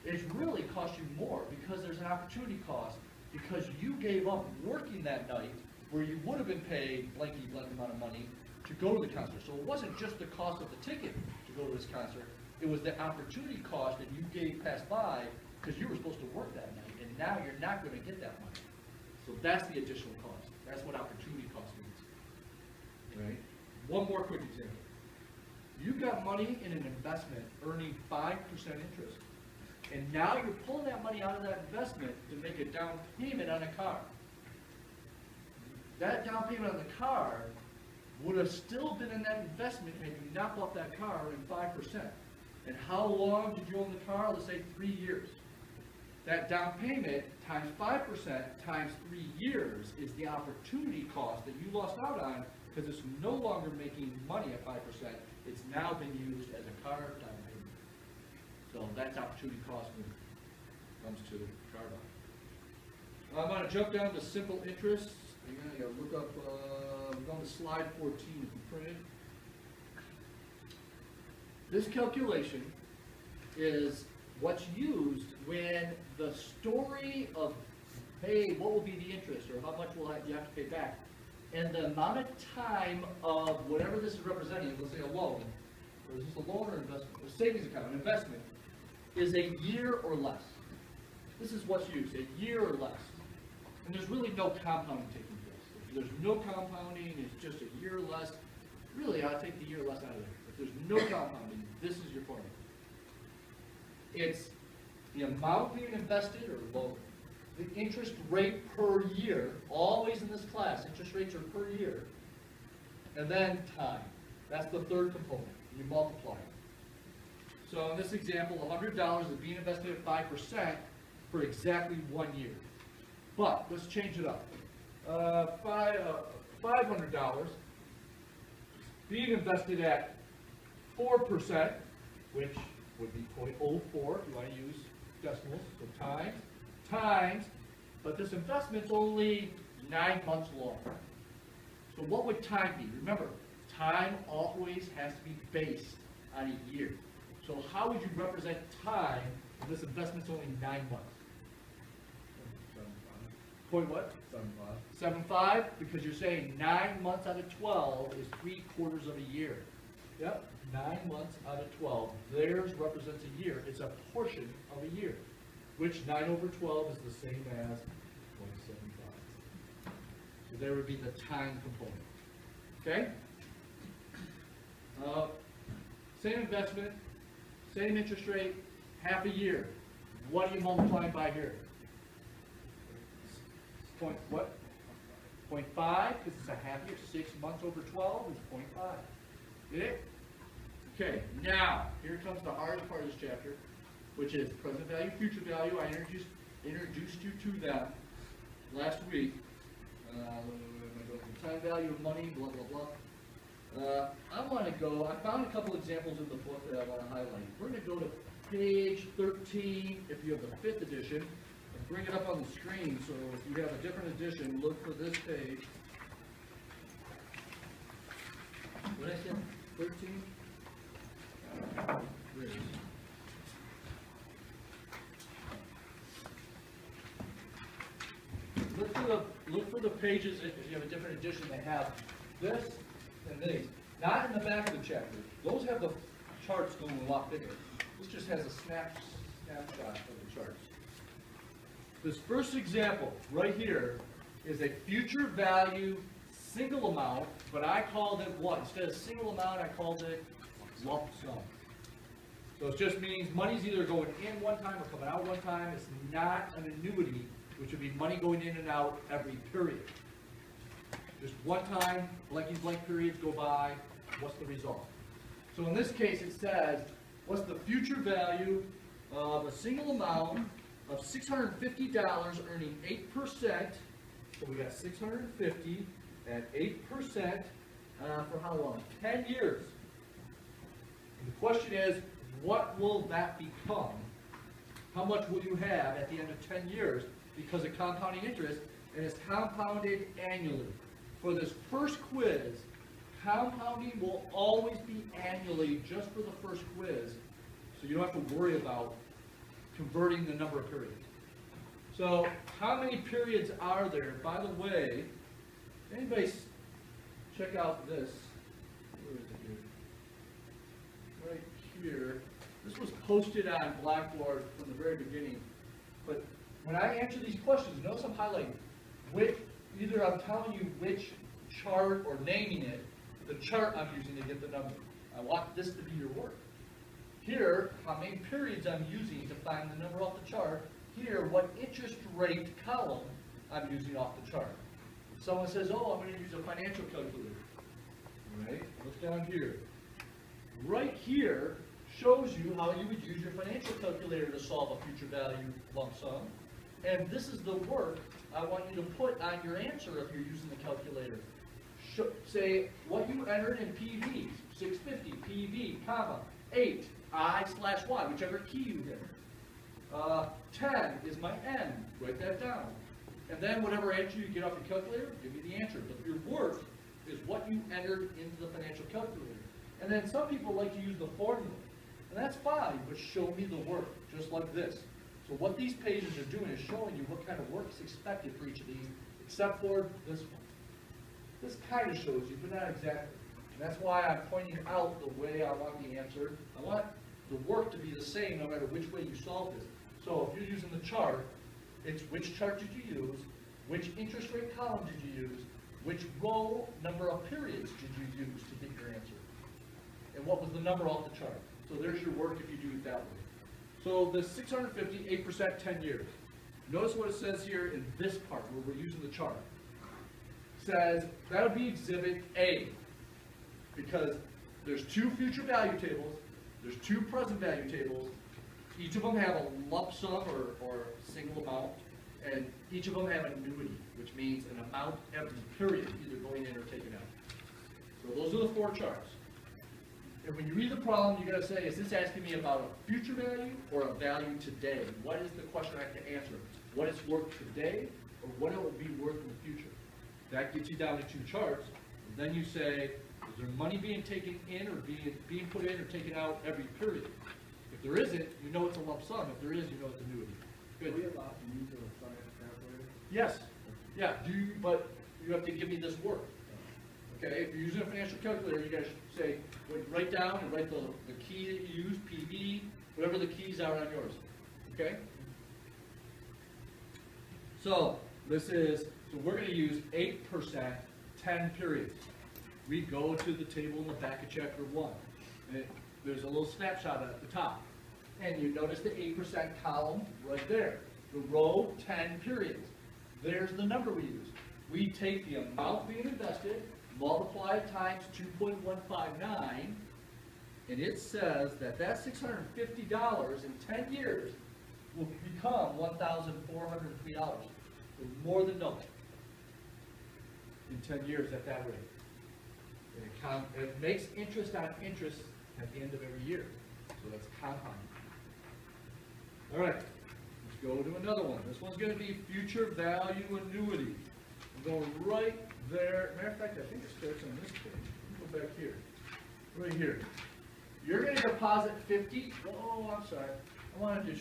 it's really cost you more because there's an opportunity cost because you gave up working that night where you would have been paid blanky blank amount of money to go to the concert. So it wasn't just the cost of the ticket to go to this concert, it was the opportunity cost that you gave pass by because you were supposed to work that night and now you're not going to get that money. So that's the additional cost. That's what opportunity cost means. Right? One more quick example. You've got money in an investment earning 5% interest. And now you're pulling that money out of that investment to make a down payment on a car. That down payment on the car would have still been in that investment had you not bought that car in 5%. And how long did you own the car? Let's say 3 years. That down payment times 5% times 3 years is the opportunity cost that you lost out on because it's no longer making money at 5%. It's now been used as a car down payment. So that's opportunity cost when it comes to car buying. I'm going to jump down to simple interest. Again, I got to look up, I'm going to slide 14 if you printed. This calculation is what's used when the story of, hey, what will be the interest or how much will you have to pay back, and the amount of time of whatever this is representing, let's say a loan, or is this a loan or investment? A savings account, an investment, is a year or less. This is what's used, a year or less. And there's really no compounding taking place. If there's no compounding, it's just a year or less. Really, I'll take the year or less out of there. If there's no compounding, this is your formula. It's the amount being invested or loan, the interest rate per year, always in this class, interest rates are per year, and then time. That's the third component. You multiply it. So in this example, $100 is being invested at 5% for exactly 1 year. But let's change it up. $500 being invested at 4%, which would be 0.04 if you want to use decimals, so times, but this investment's only 9 months long. So what would time be? Remember, time always has to be based on a year. So how would you represent time if this investment's only 9 months? 7.5. Point what? 7.5. 7.5, because you're saying 9 months out of 12 is 3/4 of a year. Yep, 9 months out of 12. Theirs represents a year. It's a portion of a year, which 9 over 12 is the same as 0.75. So there would be the time component. Okay? Same investment, same interest rate, half a year. What are you multiplying by here? Point what? 0.5, because it's a half year. 6 months over 12 is 0.5. Get it? Okay, now, here comes the hardest part of this chapter, which is present value, future value. I introduced you to them last week. Time value of money, blah, blah, blah. I want to go, I found a couple examples in the book that I want to highlight. We're going to go to page 13, if you have the 5th edition, and bring it up on the screen. So if you have a different edition, look for this page. What did I say? 13? There it is. Look for the pages, if you have a different edition, they have this and these. Not in the back of the chapter. Those have the charts going a lot bigger. This just has a snapshot of the charts. This first example, right here, is a future value single amount, but I called it what? Instead of single amount, I called it lump sum. So it just means money's either going in one time or coming out one time. It's not an annuity, which would be money going in and out every period. Just one time, blank periods go by, what's the result? So in this case it says, what's the future value of a single amount of $650 earning 8%, so we got 650 at 8% for how long? 10 years. And the question is, what will that become? How much will you have at the end of 10 years? Because of compounding interest, and it's compounded annually. For this first quiz, compounding will always be annually just for the first quiz, so you don't have to worry about converting the number of periods. So, how many periods are there? By the way, anybody check out this? Where is it here? Right here. This was posted on Blackboard from the very beginning, but when I answer these questions, notice I'm highlighting either I'm telling you which chart or naming it, the chart I'm using to get the number. I want this to be your work. Here, how many periods I'm using to find the number off the chart. Here, what interest rate column I'm using off the chart. If someone says, oh, I'm going to use a financial calculator. Right? Look down here. Right here shows you how you would use your financial calculator to solve a future value lump sum. And this is the work I want you to put on your answer if you're using the calculator. Say what you entered in PV, 650, PV, comma, 8, I/Y, whichever key you hit. 10 is my N, write that down. And then whatever answer you get off your calculator, give me the answer. But your work is what you entered into the financial calculator. And then some people like to use the formula. And that's fine, but show me the work, just like this. So what these pages are doing is showing you what kind of work is expected for each of these, except for this one. This kind of shows you, but not exactly. And that's why I'm pointing out the way I want the answer. I want the work to be the same no matter which way you solve this. So if you're using the chart, it's which chart did you use, which interest rate column did you use, which row number of periods did you use to get your answer, and what was the number off the chart. So there's your work if you do it that way. So the 650, 8%, 10 years. Notice what it says here in this part where we're using the chart. It says that'll be exhibit A, because there's two future value tables, there's two present value tables, each of them have a lump sum or single amount, and each of them have an annuity, which means an amount every period, either going in or taken out. So those are the four charts. And when you read the problem, you got to say, is this asking me about a future value or a value today? What is the question I have to answer? What it's worth today, or what it will be worth in the future? That gets you down to two charts. And then you say, is there money being taken in or being put in or taken out every period? If there isn't, you know it's a lump sum. If there is, you know it's annuity. Good. Are we allowed to use a financial calculator? Yes. Yeah. But you have to give me this work. Okay. If you're using a financial calculator, you guys say, write down and write the key that you use, PV, whatever the keys are on yours. Okay. So we're going to use 8%, 10 periods. We go to the table in the back of chapter 1. There's a little snapshot at the top. And you notice the 8% column right there. The row, 10 periods. There's the number we use. We take the amount being invested, multiply it times 2.159, and it says that $650 in 10 years will become $1,403. So more than double. in 10 years at that rate. And it makes interest on interest at the end of every year. So that's compounding. All right, let's go to another one. This one's going to be future value annuity. I'm going right there. Matter of fact, I think it starts on this page. Go back here. Right here. You're going to deposit 50. Oh, I'm sorry. I want to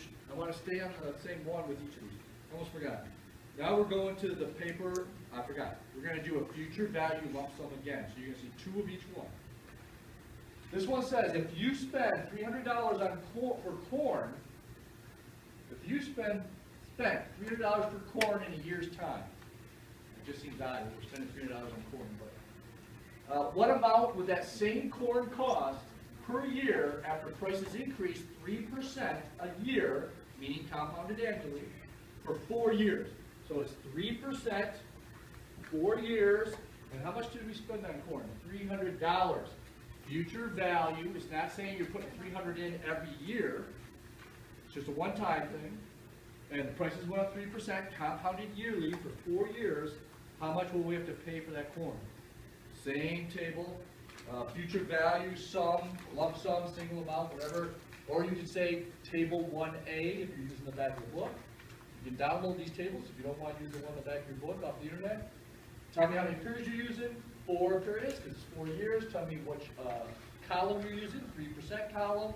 stay on the same one with each of these. Almost forgot. Now we're going to the paper. I forgot. We're going to do a future value lump sum again. So you're going to see 2 of each one. This one says if you spend $300 on for corn, if you spent $300 for corn in a year's time, it just seems odd that we're spending $300 on corn, but what amount would that same corn cost per year after prices increase 3% a year, meaning compounded annually, for 4 years? So it's 3%, 4 years, and how much did we spend on corn? $300. Future value, it's not saying you're putting $300 in every year, it's just a one-time thing, and the prices went up 3%, compounded yearly for 4 years. How much will we have to pay for that corn? Same table, future value, sum, lump sum, single amount, whatever. Or you can say table 1A if you're using the back of the book. You can download these tables if you don't want to use the one in the back of your book off the internet. Tell me how many periods you're using, 4 periods, because it's 4 years. Tell me which column you're using, 3% column.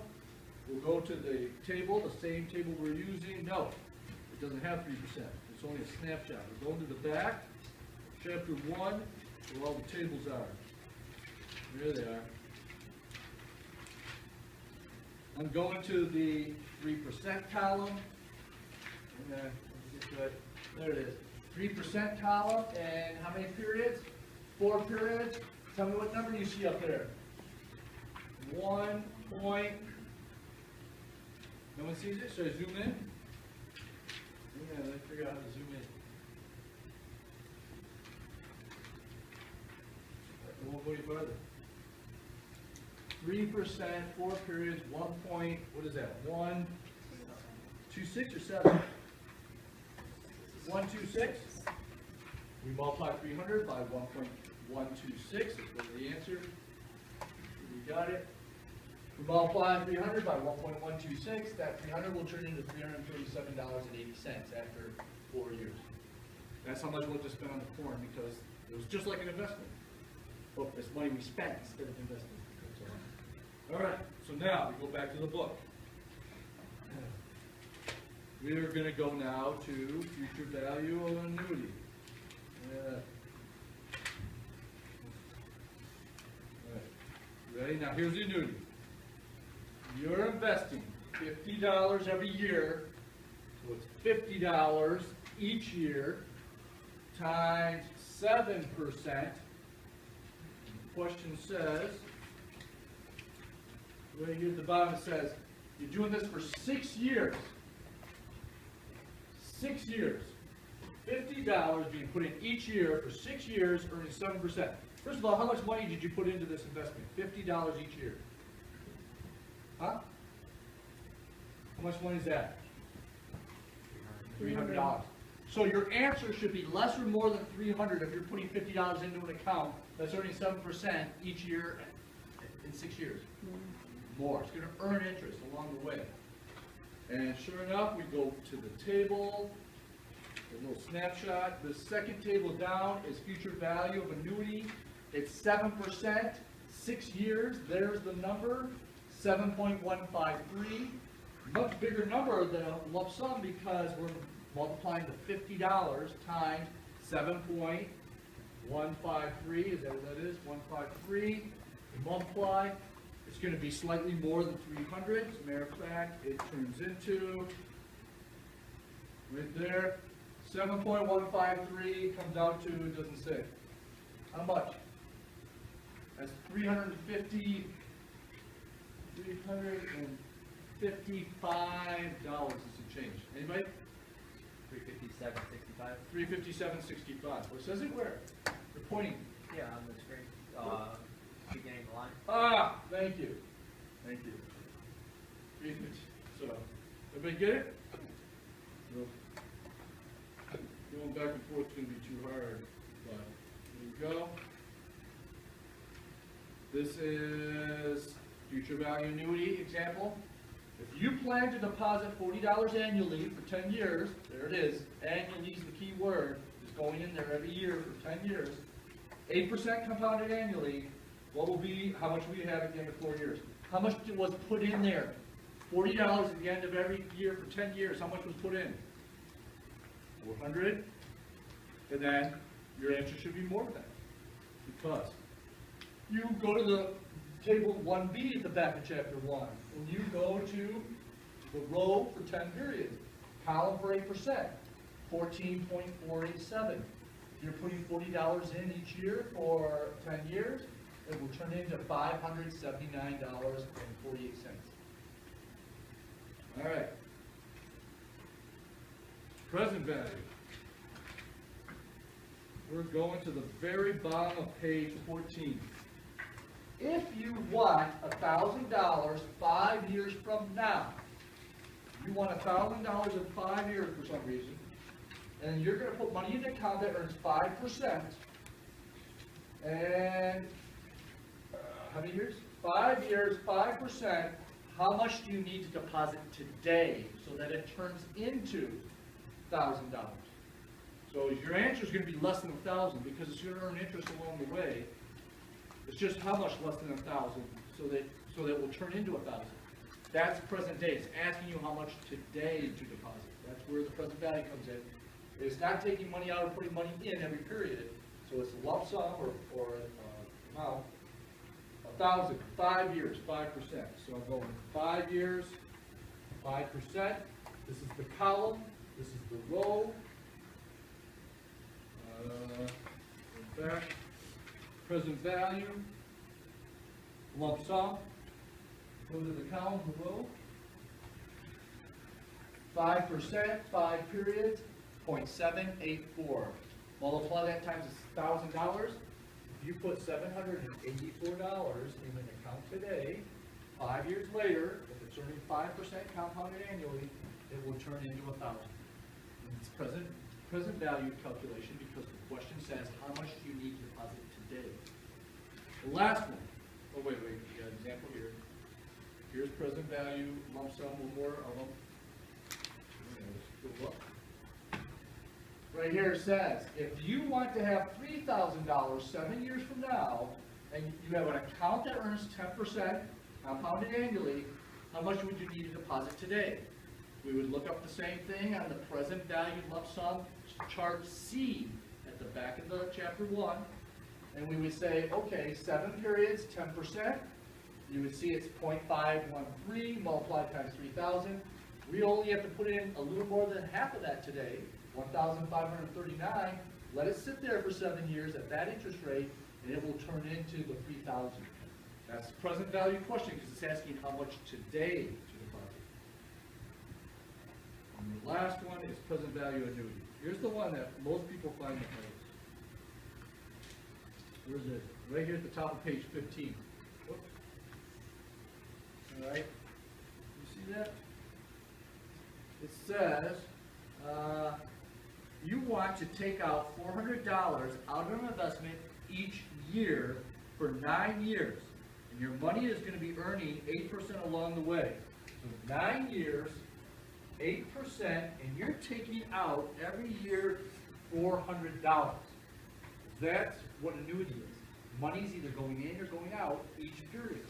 We'll go to the table, the same table we're using. No, it doesn't have 3%. It's only a snapshot. We're going to the back, chapter 1, where all the tables are. There they are. I'm going to the 3% column. And let me get to it. There it is. 3% column, and how many periods? 4 periods. Tell me what number you see up there. 1 point. No one sees it? Should I zoom in? Yeah, let's figure out how to zoom in. I won't go any further. 3%, 4 periods, 1 point, what is that? 126 or 7? 126. We multiply 300 by 1.126. That's what the answer. We got it. We multiply 300 by 1.126. That 300 will turn into $337.80 after 4 years. That's how much we'll just spend on the corn because it was just like an investment. Well, it's money we spent instead of investing. All right, so now we go back to the book. We are going to go now to future value of annuity. All right. Ready? Now here's the annuity. You're investing $50 every year, so it's $50 each year times 7%. The question says, right here at the bottom it says, you're doing this for 6 years. 6 years. $50 being put in each year for 6 years, earning 7%. First of all, how much money did you put into this investment? $50 each year. Huh? How much money is that? $300. So your answer should be less or more than $300 if you're putting $50 into an account that's earning 7% each year in 6 years. More. It's going to earn interest along the way. And sure enough, we go to the table, a little snapshot. The second table down is future value of annuity. It's 7%, 6 years. There's the number, 7.153. Much bigger number than a lump sum because we're multiplying the $50 times 7.153. Is that what that is? 153. We multiply. It's going to be slightly more than 300. As a matter of fact, it turns into, right there, 7.153 comes out to, it doesn't say. How much? That's $355 and some change. Anybody? $357.65. $357.65. Well, it says it where? They're pointing. Yeah, on the screen. Beginning of the line. Ah, thank you. Thank you. 350. So, everybody get it? No. Going back and forth is going to be too hard, but we go. This is future value annuity example. If you plan to deposit $40 annually for 10 years, there it is, annually is the key word, is going in there every year for 10 years, 8% compounded annually, what will be, how much will you have at the end of 4 years? How much was put in there? $40 at the end of every year for 10 years, how much was put in? 400, and then your answer should be more than that, because you go to the table 1B at the back of chapter 1, and you go to the row for 10 periods, column for 8%, 14.487. You're putting $40 in each year for 10 years, it will turn into $579.48. All right. Present value. We're going to the very bottom of page 14. If you want $1,000 5 years from now, you want $1,000 in 5 years for some reason, and you're going to put money in an account that earns 5%, and how many years? 5 years, 5%. How much do you need to deposit today so that it turns into $1,000? So your answer is going to be less than 1,000 because it's going to earn interest along the way. It's just how much less than 1,000 so that it will turn into 1,000. That's present day. It's asking you how much today to deposit. That's where the present value comes in. It's not taking money out or putting money in every period. So it's a lump sum or amount. 1,000, 5 years, 5%. So I'm going 5 years, 5%. This is the column. This is the row. Back. Present value. Lump sum. Go to the column, the row. 5%, 5 periods, 0.784. Multiply that times $1,000. If you put $784 in an account today, 5 years later, if it's earning 5% compounded annually, it will turn into 1,000. And it's present value calculation because the question says how much do you need to deposit today. The last one. Oh wait, we got an example here. Here's present value lump sum. One more of them. Right here it says, if you want to have $3,000 7 years from now, and you have an account that earns 10% compounded annually, how much would you need to deposit today? We would look up the same thing on the present value lump sum chart C at the back of the chapter 1, and we would say, okay, 7 periods, 10%. You would see it's 0.513 multiplied times 3,000. We only have to put in a little more than half of that today, 1,539. Let it sit there for 7 years at that interest rate, and it will turn into the 3,000. That's the present value question because it's asking how much today to deposit. And the last one is present value annuity. Here's the one that most people find the hardest. Where's it? Right here at the top of page 15. Whoops. All right. You see that? It says, you want to take out $400 out of an investment each year for 9 years. And your money is going to be earning 8% along the way. So 9 years, 8%, and you're taking out every year $400. That's what annuity is. Money's either going in or going out each period.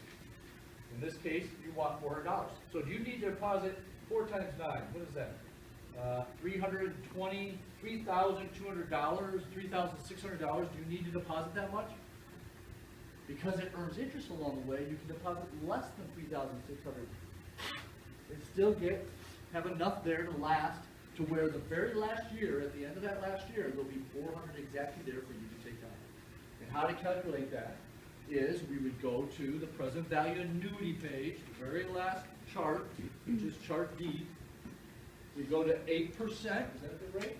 In this case, you want $400. So do you need to deposit 4 times 9? What is that? $320, $3,200, $3,600. Do you need to deposit that much? Because it earns interest along the way, you can deposit less than $3,600. And still have enough there to last to where the very last year, at the end of that last year, there'll be $400 exactly there for you to take out. And how to calculate that is we would go to the present value annuity page, the very last chart, which is chart D. We go to 8%, is that the rate?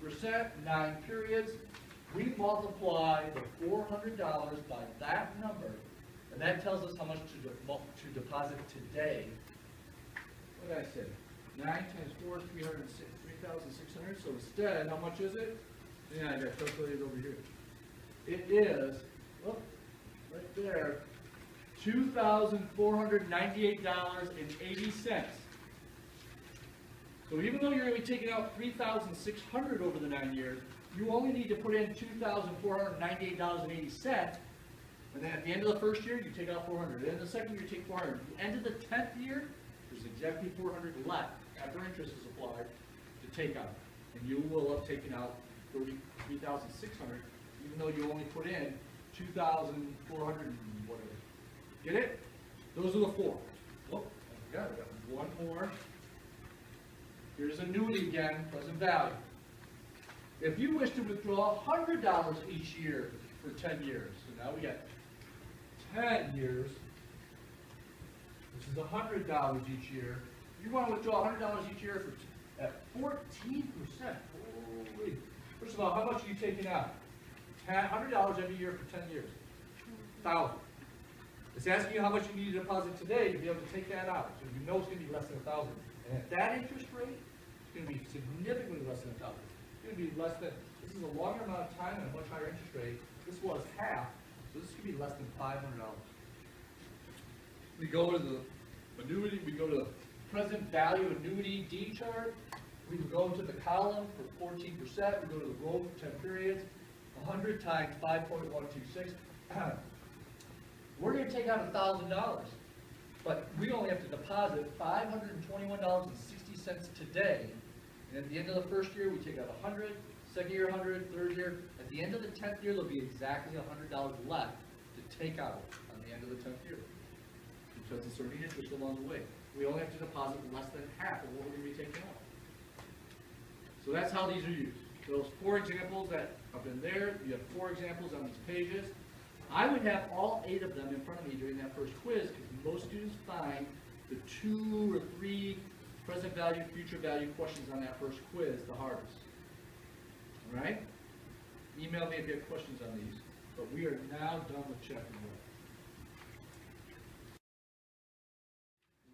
8%, 9 periods. We multiply the $400 by that number, and that tells us how much to deposit today. What did I say? 9 times 4 is 3,600. So instead, how much is it? Yeah, I got calculated over here. it is, oh, right there, $2,498.80. So even though you're going to be taking out $3,600 over the 9 years, you only need to put in $2,498.80. And then at the end of the first year, you take out $400. Then the second year, you take $400. At the end of the 10th year, there's exactly $400 left after interest is applied to take out. And you will have taken out $3,600, even though you only put in $2,400 and whatever. Get it? Those are the four. Oh, I forgot, we got one more. Here's annuity again, present value. If you wish to withdraw $100 each year for 10 years, so now we got 10 years, this is $100 each year. You want to withdraw $100 each year at 14%. Holy. First of all, how much are you taking out? $100 every year for 10 years. 1,000. It's asking you how much you need to deposit today to be able to take that out. So you know it's going to be less than 1,000. And at that interest rate, it's going to be significantly less than 1,000. It's going to be less than, this is a longer amount of time and a much higher interest rate. This was half, so this could be less than $500. We go to the annuity, we go to the present value annuity D chart. We go to the column for 14%. We go to the row for 10 periods. 100 times 5.126. We're going to take out $1,000, but we only have to deposit $521.60 today. And at the end of the first year, we take out 100, second year 100, third year. At the end of the 10th year, there'll be exactly $100 left to take out on the end of the 10th year, because it's earning interest along the way. We only have to deposit less than half of what we're going to be taking out. So that's how these are used. Those four examples that have been there, you have 4 examples on these pages. I would have all 8 of them in front of me during that first quiz, because most students find the 2 or 3 present value, future value questions on that first quiz the hardest. All right? Email me if you have questions on these. But we are now done with chapter 1.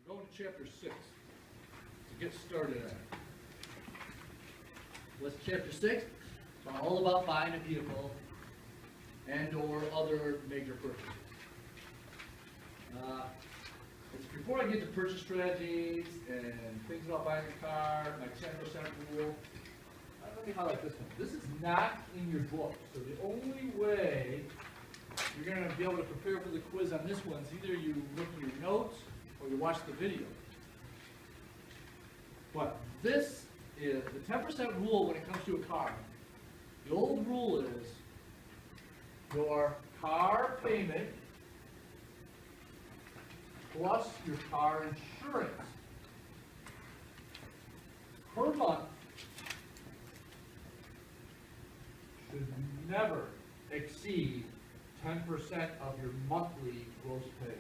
We're going to chapter 6 to get started at. What's chapter 6? It's all about buying a vehicle and or other major purchases. It's before I get to purchase strategies and things about buying a car, my 10% rule. Let me highlight this one. This is not in your book, so the only way you're going to be able to prepare for the quiz on this one is either you look at your notes or you watch the video. But this is the 10% rule when it comes to a car. The old rule is your car payment plus your car insurance per month should never exceed 10% of your monthly gross pay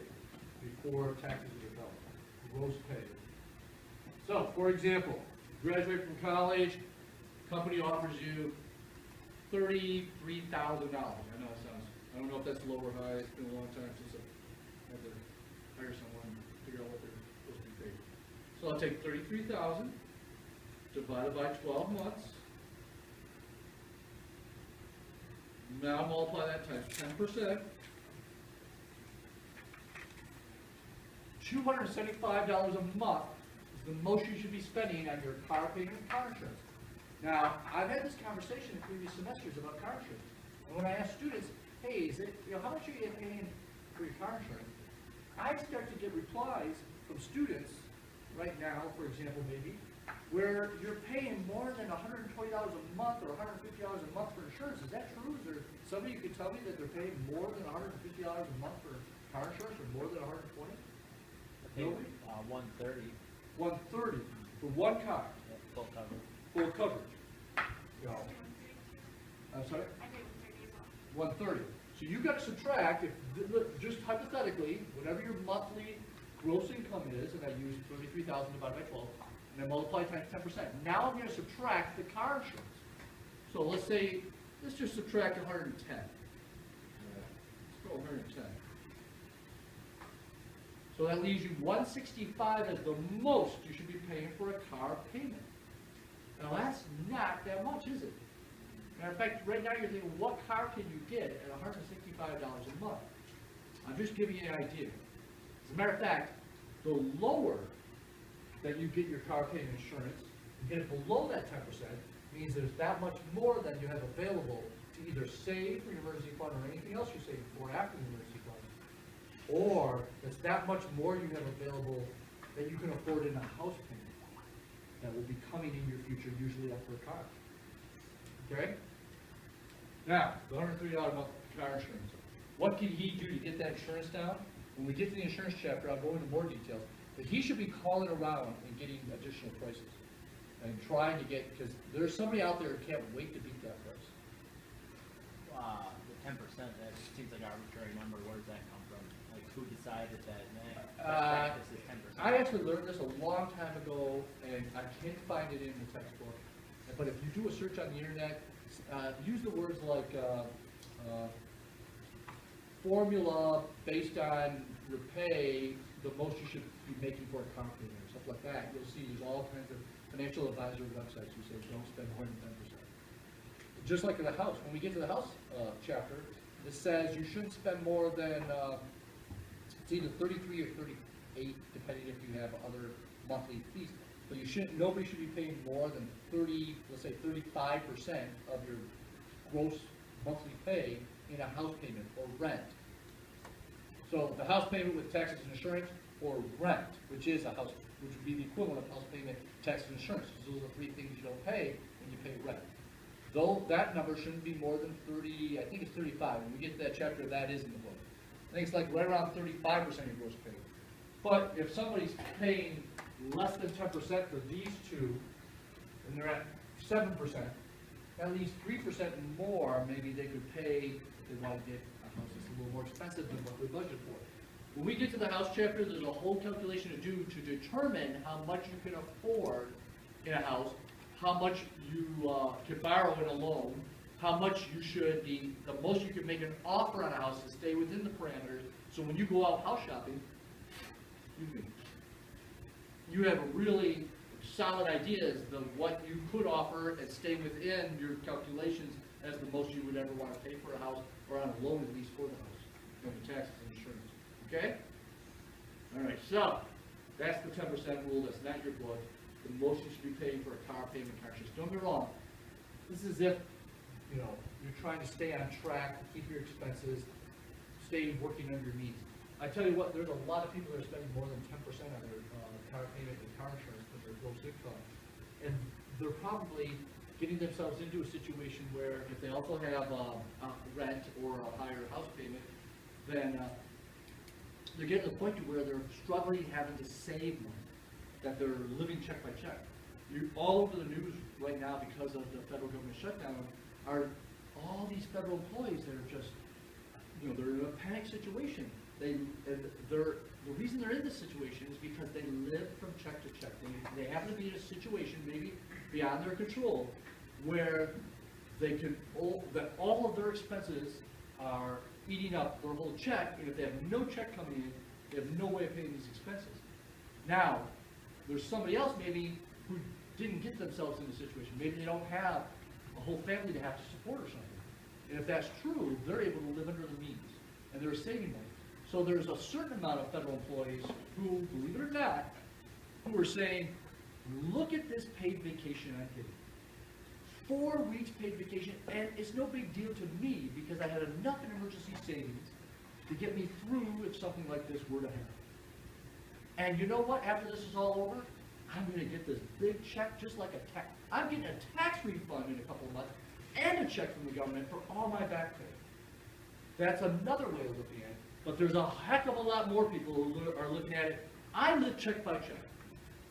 before taxes are done. Gross pay. So, for example, graduate from college, company offers you $33,000. I know it sounds, I don't know if that's low or high. It's been a long time since I've had to hire someone to figure out what they're supposed to be paid. So I'll take $33,000 divided by 12 months. Now multiply that times 10%. $275 a month is the most you should be spending on your car payment and car insurance. Now, I've had this conversation in previous semesters about car insurance. And when I ask students, hey, is it, how much are you paying for your car insurance? I start to get replies from students right now, for example, maybe, where you're paying more than $120 a month or $150 a month for insurance. Is that true? Is there somebody you could tell me that they're paying more than $150 a month for car insurance or more than $120? Nobody? 130. 130 for one car. Yeah, full coverage. Full coverage. I'm sorry? 130. So you got to subtract, if just hypothetically, whatever your monthly gross income is, and I use 33,000 divided by 12, and I multiply times 10%. Now I'm going to subtract the car insurance. So let's just subtract 110. Let's go 110. So that leaves you 165 as the most you should be paying for a car payment. Now that's not that much, is it? Matter of fact, right now you're thinking, what car can you get at $165 a month? I'm just giving you an idea. As a matter of fact, the lower that you get your car payment insurance, you get it below that 10%, means there's that much more than you have available to either save for your emergency fund or anything else you're saving for after the emergency fund, or there's that much more you have available that you can afford in a house payment that will be coming in your future, usually after a car. Okay? Now, the $103 a month car insurance. What can he do to get that insurance down? When we get to the insurance chapter, I'll go into more details, but he should be calling around and getting additional prices and trying to get, because there's somebody out there who can't wait to beat that price. The 10%, that seems like an arbitrary number. Where does that come from? Like, who decided that practice is 10%? I actually learned this a long time ago, and I can't find it in the textbook. But if you do a search on the internet, use the words like formula based on your pay, the most you should be making for a car payment or stuff like that. You'll see there's all kinds of financial advisory websites who say don't spend more than 10%. Just like in the house, when we get to the house chapter, it says you shouldn't spend more than, it's either 33 or 38, depending if you have other monthly fees. But you shouldn't, nobody should be paying more than 30, let's say 35% of your gross monthly pay in a house payment or rent. So the house payment with taxes and insurance, or rent, which is a house, which would be the equivalent of house payment, taxes and insurance. Those are the three things you don't pay when you pay rent. Though that number shouldn't be more than 30, I think it's 35. When we get to that chapter, that is in the book. I think it's like right around 35% of your gross pay. But if somebody's paying less than 10% for these two, and they're at 7%, that leaves 3% more maybe they could pay if they want to get a house that's a little more expensive than what we budgeted for. When we get to the house chapter, there's a whole calculation to do to determine how much you can afford in a house, how much you can borrow in a loan, how much you should be, the most you can make an offer on a house to stay within the parameters, so when you go out house shopping, you have a really solid idea as to what you could offer and stay within your calculations as the most you would ever want to pay for a house, or on a loan at least for the house, and the taxes and insurance. Okay? All right, so that's the 10% rule. That's not your book. The most you should be paying for a car payment car insurance. Don't get me wrong. This is if, you know, you're trying to stay on track, keep your expenses, stay working on your needs. I tell you what, there's a lot of people that are spending more than 10% on their car payment and car insurance with their gross income. And they're probably getting themselves into a situation where if they also have rent or a higher house payment, then they're getting to the point to where they're struggling having to save money, that they're living check by check. All over the news right now because of the federal government shutdown are all these federal employees that are just, you know, they're in a panic situation. The reason they're in this situation is because they live from check to check. They happen to be in a situation maybe beyond their control where they could, that all of their expenses are eating up their whole check, and if they have no check coming in, they have no way of paying these expenses. Now, there's somebody else maybe who didn't get themselves in the situation. Maybe they don't have a whole family to have to support or something. And if that's true, they're able to live under the means, and they're saving money. So there's a certain amount of federal employees who, believe it or not, who are saying, look at this paid vacation I'm getting. 4 weeks paid vacation, and it's no big deal to me because I had enough in emergency savings to get me through if something like this were to happen. And you know what? After this is all over, I'm going to get this big check just like a tax. I'm getting a tax refund in a couple of months and a check from the government for all my back pay. That's another way of looking at it. But there's a heck of a lot more people who are looking at it. I live check by check.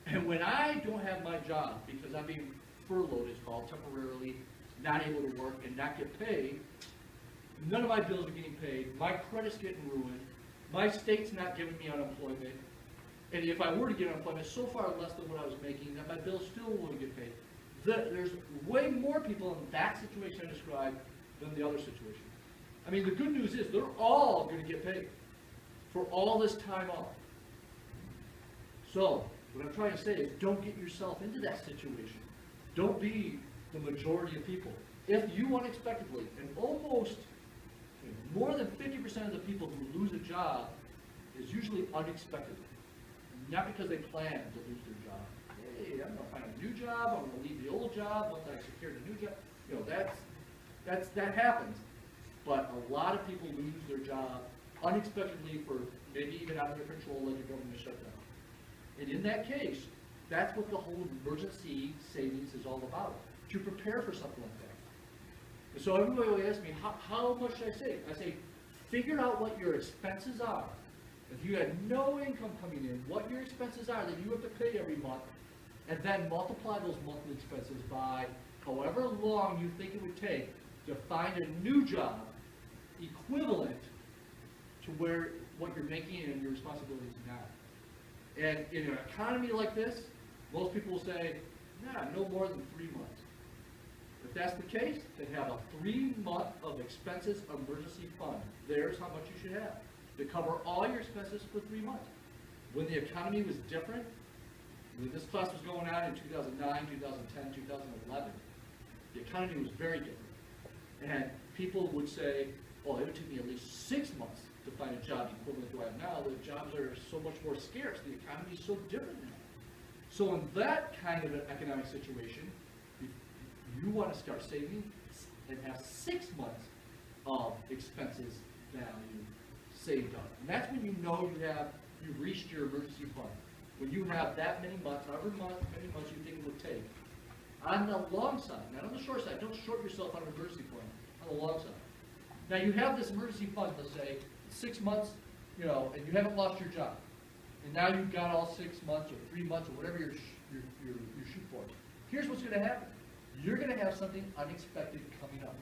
And when I don't have my job, because I'm being furloughed, it's called, temporarily not able to work and not get paid, none of my bills are getting paid, my credit's getting ruined, my state's not giving me unemployment, and if I were to get unemployment, so far less than what I was making that my bills still wouldn't get paid. There's way more people in that situation I described than the other situation. I mean, the good news is they're all going to get paid for all this time off. So, what I'm trying to say is don't get yourself into that situation. Don't be the majority of people. if you unexpectedly, and almost more than 50% of the people who lose a job is usually unexpectedly, not because they plan to lose their job. Hey, I'm gonna find a new job, I'm gonna leave the old job, once I secured a new job, you know, that happens. But a lot of people lose their job unexpectedly for maybe even out of their control, like a government shutdown. And in that case, that's what the whole emergency savings is all about, to prepare for something like that. And so everybody will ask me, how much should I save? I say, figure out what your expenses are. If you had no income coming in, what your expenses are that you have to pay every month, and then multiply those monthly expenses by however long you think it would take to find a new job equivalent to what you're making and your responsibilities now. And in an economy like this, most people will say, nah, no more than 3 months. If that's the case, then have a 3-month of expenses emergency fund. There's how much you should have to cover all your expenses for 3 months. When the economy was different, when this class was going on in 2009, 2010, 2011, the economy was very different. And people would say, well, it would take me at least 6 months to find a job equivalent to what I have now. The jobs are so much more scarce. The economy is so different now. So in that kind of an economic situation, you want to start saving and have 6 months of expenses value saved up. And that's when you know you've reached your emergency fund. When you have that many months, however many months you think it would take. On the long side, not on the short side, don't short yourself on an emergency fund, on the long side. Now you have this emergency fund, let's say, 6 months, you know, and you haven't lost your job. And now you've got all 6 months or 3 months or whatever you shoot for. Here's what's going to happen. You're going to have something unexpected coming up.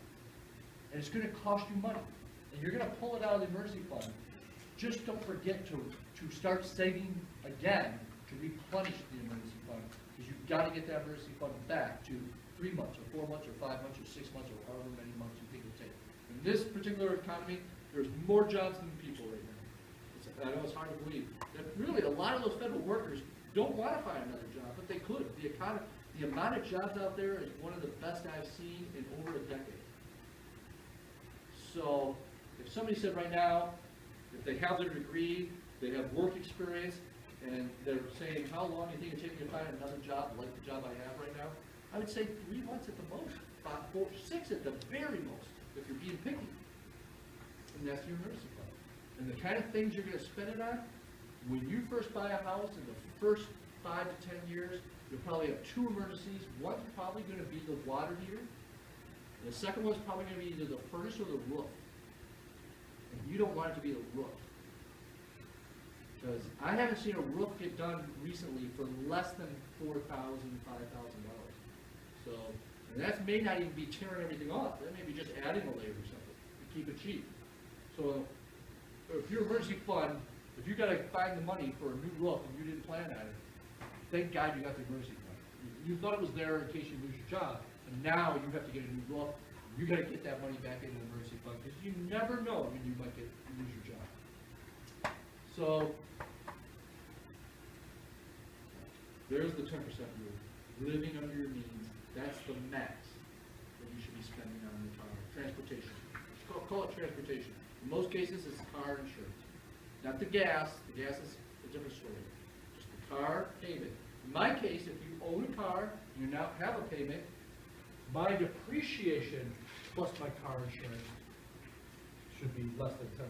And it's going to cost you money. And you're going to pull it out of the emergency fund. Just don't forget to start saving again to replenish the emergency fund. Because you've got to get that emergency fund back to 3 months or 4 months or 5 months or 6 months or however many months you think it'll take. In this particular economy, there's more jobs than people right now. I know it's hard to believe. That really, a lot of those federal workers don't want to find another job, but they could. The amount of jobs out there is one of the best I've seen in over a decade. So, if somebody said right now, if they have their degree, they have work experience, and they're saying, how long do you think it takes me to find another job like the job I have right now? I would say 3 months at the most, 5, 4, 6 at the very most, if you're being picky. And that's your emergency fund. And the kind of things you're going to spend it on, when you first buy a house in the first 5 to 10 years, you'll probably have 2 emergencies. One's probably going to be the water heater. And the second one's probably going to be either the furnace or the roof. And you don't want it to be the roof. Because I haven't seen a roof get done recently for less than $4,000, $5,000. So, and that may not even be tearing everything off. That may be just adding a layer or something to keep it cheap. So, if your emergency fund, if you got to find the money for a new roof and you didn't plan on it, thank God you got the emergency fund. You thought it was there in case you lose your job, and now you have to get a new roof. You got to get that money back into the emergency fund because you never know when you might lose your job. So there's the 10% rule. Living under your means. That's the max that you should be spending on your car. Transportation. Call it transportation. In most cases, it's car insurance. Not the gas. The gas is a different story. Just the car payment. In my case, if you own a car, you now have a payment, my depreciation plus my car insurance should be less than 10%.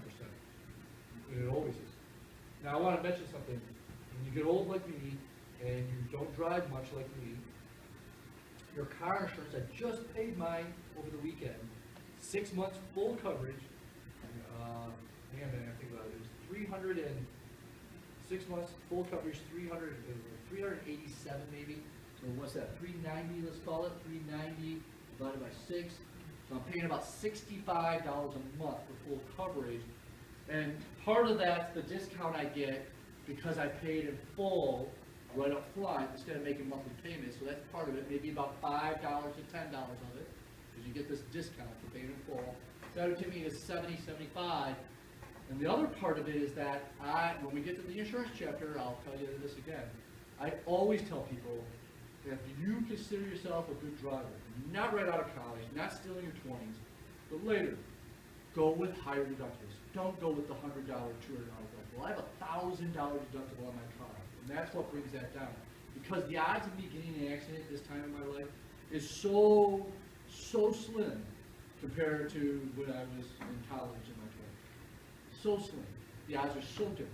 And it always is. Now I want to mention something. When you get old like me, and you don't drive much like me, your car insurance, I just paid mine over the weekend. 6 months full coverage. Hang on a minute, I think about it. It was 300 and 6 months full coverage, 387 maybe. So what's that? 390, let's call it. 390 divided by 6. So I'm paying about $65 a month for full coverage. And part of that's the discount I get because I paid in full right up front instead of making monthly payments. So that's part of it. Maybe about $5 to $10 of it because you get this discount for paying in full. So that would take me to 70, 75. And the other part of it is that when we get to the insurance chapter, I'll tell you this again. I always tell people, if you consider yourself a good driver, not right out of college, not still in your 20s, but later, go with higher deductibles. Don't go with the $100, $200 deductible. I have a $1,000 deductible on my car, and that's what brings that down. Because the odds of me getting in an accident this time in my life is so slim compared to when I was in college in my 20s. So slim. The odds are so different.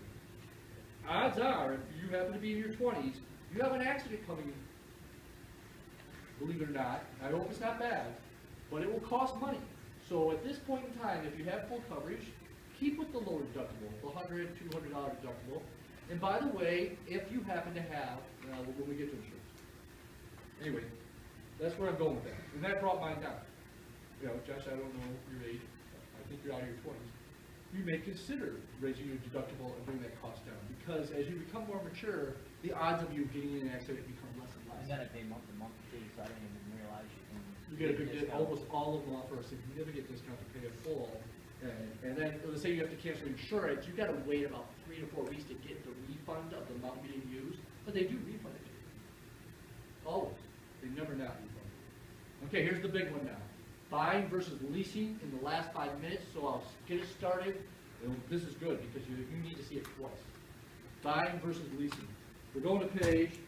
Odds are, if you happen to be in your 20s, you have an accident coming, believe it or not. I hope it's not bad, but it will cost money. So at this point in time, if you have full coverage, keep with the lower deductible, the $100, $200 deductible. And by the way, if you happen to have, when we get to insurance. Anyway, that's where I'm going with that. And that brought mine down. You know, Josh, I don't know your age. I think you're out of your 20s. You may consider raising your deductible and bringing that cost down. Because as you become more mature, the odds of you getting in an accident become less and less. And then I pay month to month fee, so I didn't even realize you can. You get a big discount. almost all of them offer a significant discount to pay it full. And then, let's say you have to cancel insurance, you've got to wait about 3 to 4 weeks to get the refund of the amount you didn't use. But they do refund it to you. Always. They never not refund it. Okay, here's the big one now. Buying versus leasing in the last 5 minutes, so I'll get it started. And this is good because you need to see it twice. Buying versus leasing. We're going to page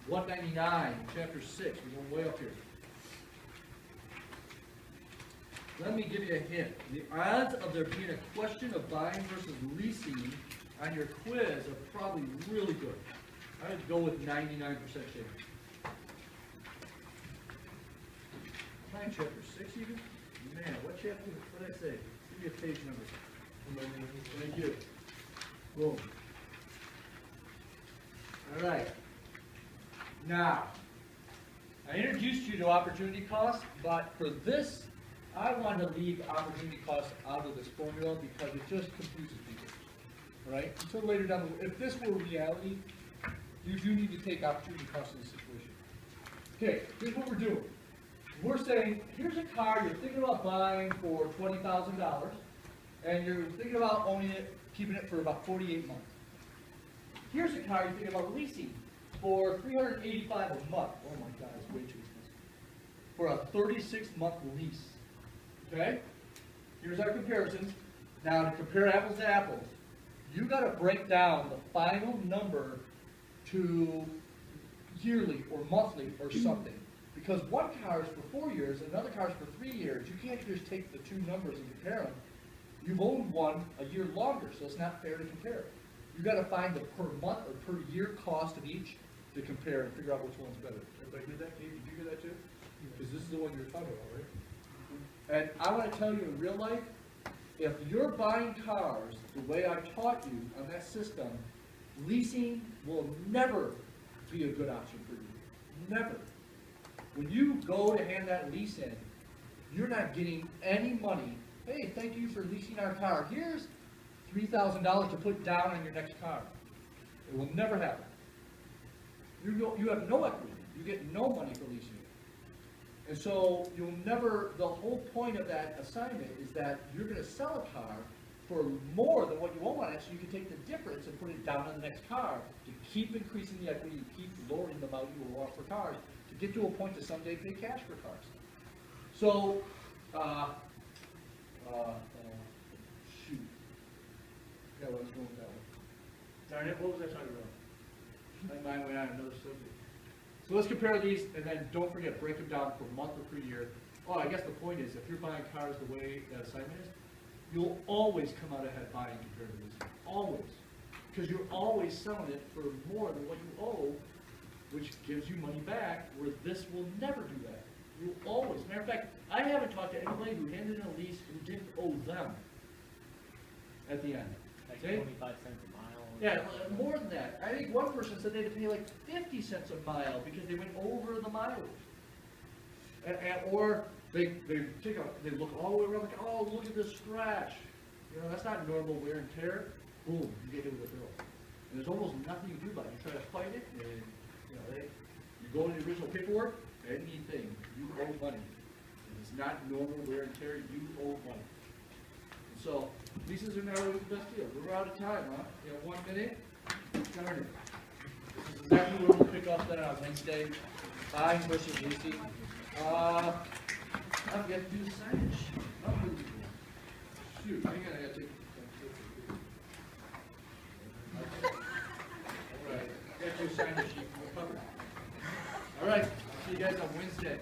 199, chapter 6. We're going way up here. Let me give you a hint. The odds of there being a question of buying versus leasing on your quiz are probably really good. I would go with 99% chance. Find chapter 6 even? Man, what chapter? What did I say? Give me a page number. Thank you. Boom. All right. Now, I introduced you to opportunity cost, but for this, I want to leave opportunity costs out of this formula because it just confuses people, right? Until later down the road, if this were reality, you do need to take opportunity costs in this situation. Okay, here's what we're doing. We're saying, here's a car you're thinking about buying for $20,000, and you're thinking about owning it, keeping it for about 48 months. Here's a car you're thinking about leasing for $385 a month. Oh my God, it's way too expensive. For a 36-month lease. Okay? Here's our comparisons. Now, to compare apples to apples, you got to break down the final number to yearly or monthly or something. Because one car is for 4 years and another car is for 3 years. You can't just take the two numbers and compare them. You've owned one a year longer, so it's not fair to compare. You've got to find the per month or per year cost of each to compare and figure out which one's better. Everybody hear that, Kate? Did you hear that too? Because this is the one you were talking about, right? And I want to tell you in real life, if you're buying cars the way I taught you on that system, leasing will never be a good option for you. Never. When you go to hand that lease in, you're not getting any money. Hey, thank you for leasing our car. Here's $3,000 to put down on your next car. It will never happen. You have no equity. You get no money for leasing it. And so you'll never, the whole point of that assignment is that you're going to sell a car for more than what you owe on it, so you can take the difference and put it down on the next car to keep increasing the equity, keep lowering the amount you will want for cars, to get to a point to someday pay cash for cars. So, shoot. Yeah, what I was going with that one. Darn it, what was I talking about? My mind went on another subject. So let's compare these, and then don't forget, break them down per month or per year. Oh, I guess the point is, if you're buying cars the way that assignment is, you'll always come out ahead buying compared to leasing. Always. Because you're always selling it for more than what you owe, which gives you money back, where this will never do that. You'll always. Matter of fact, I haven't talked to anybody who handed in a lease who didn't owe them at the end. Like Okay? 25 cents a mile. Yeah, more than that. I think one person said they had to pay like 50 cents a mile because they went over the mileage. Or they look all the way around like, oh, look at this scratch. You know, that's not normal wear and tear. Boom, you get hit with a bill. And there's almost nothing you do about it. You try to fight it, and you go into the original paperwork, anything, you owe money. If it's not normal wear and tear, you owe money. So, leases are never the best deal. We're out of time, huh? You have 1 minute? Darn it. This is exactly what we're pick up then on Wednesday. Buying versus leasing. I forget to do the signage. Oh, shoot, hang on, I gotta take. All right, I gotta do signage sheet. We're covered. All right, see you guys on Wednesday.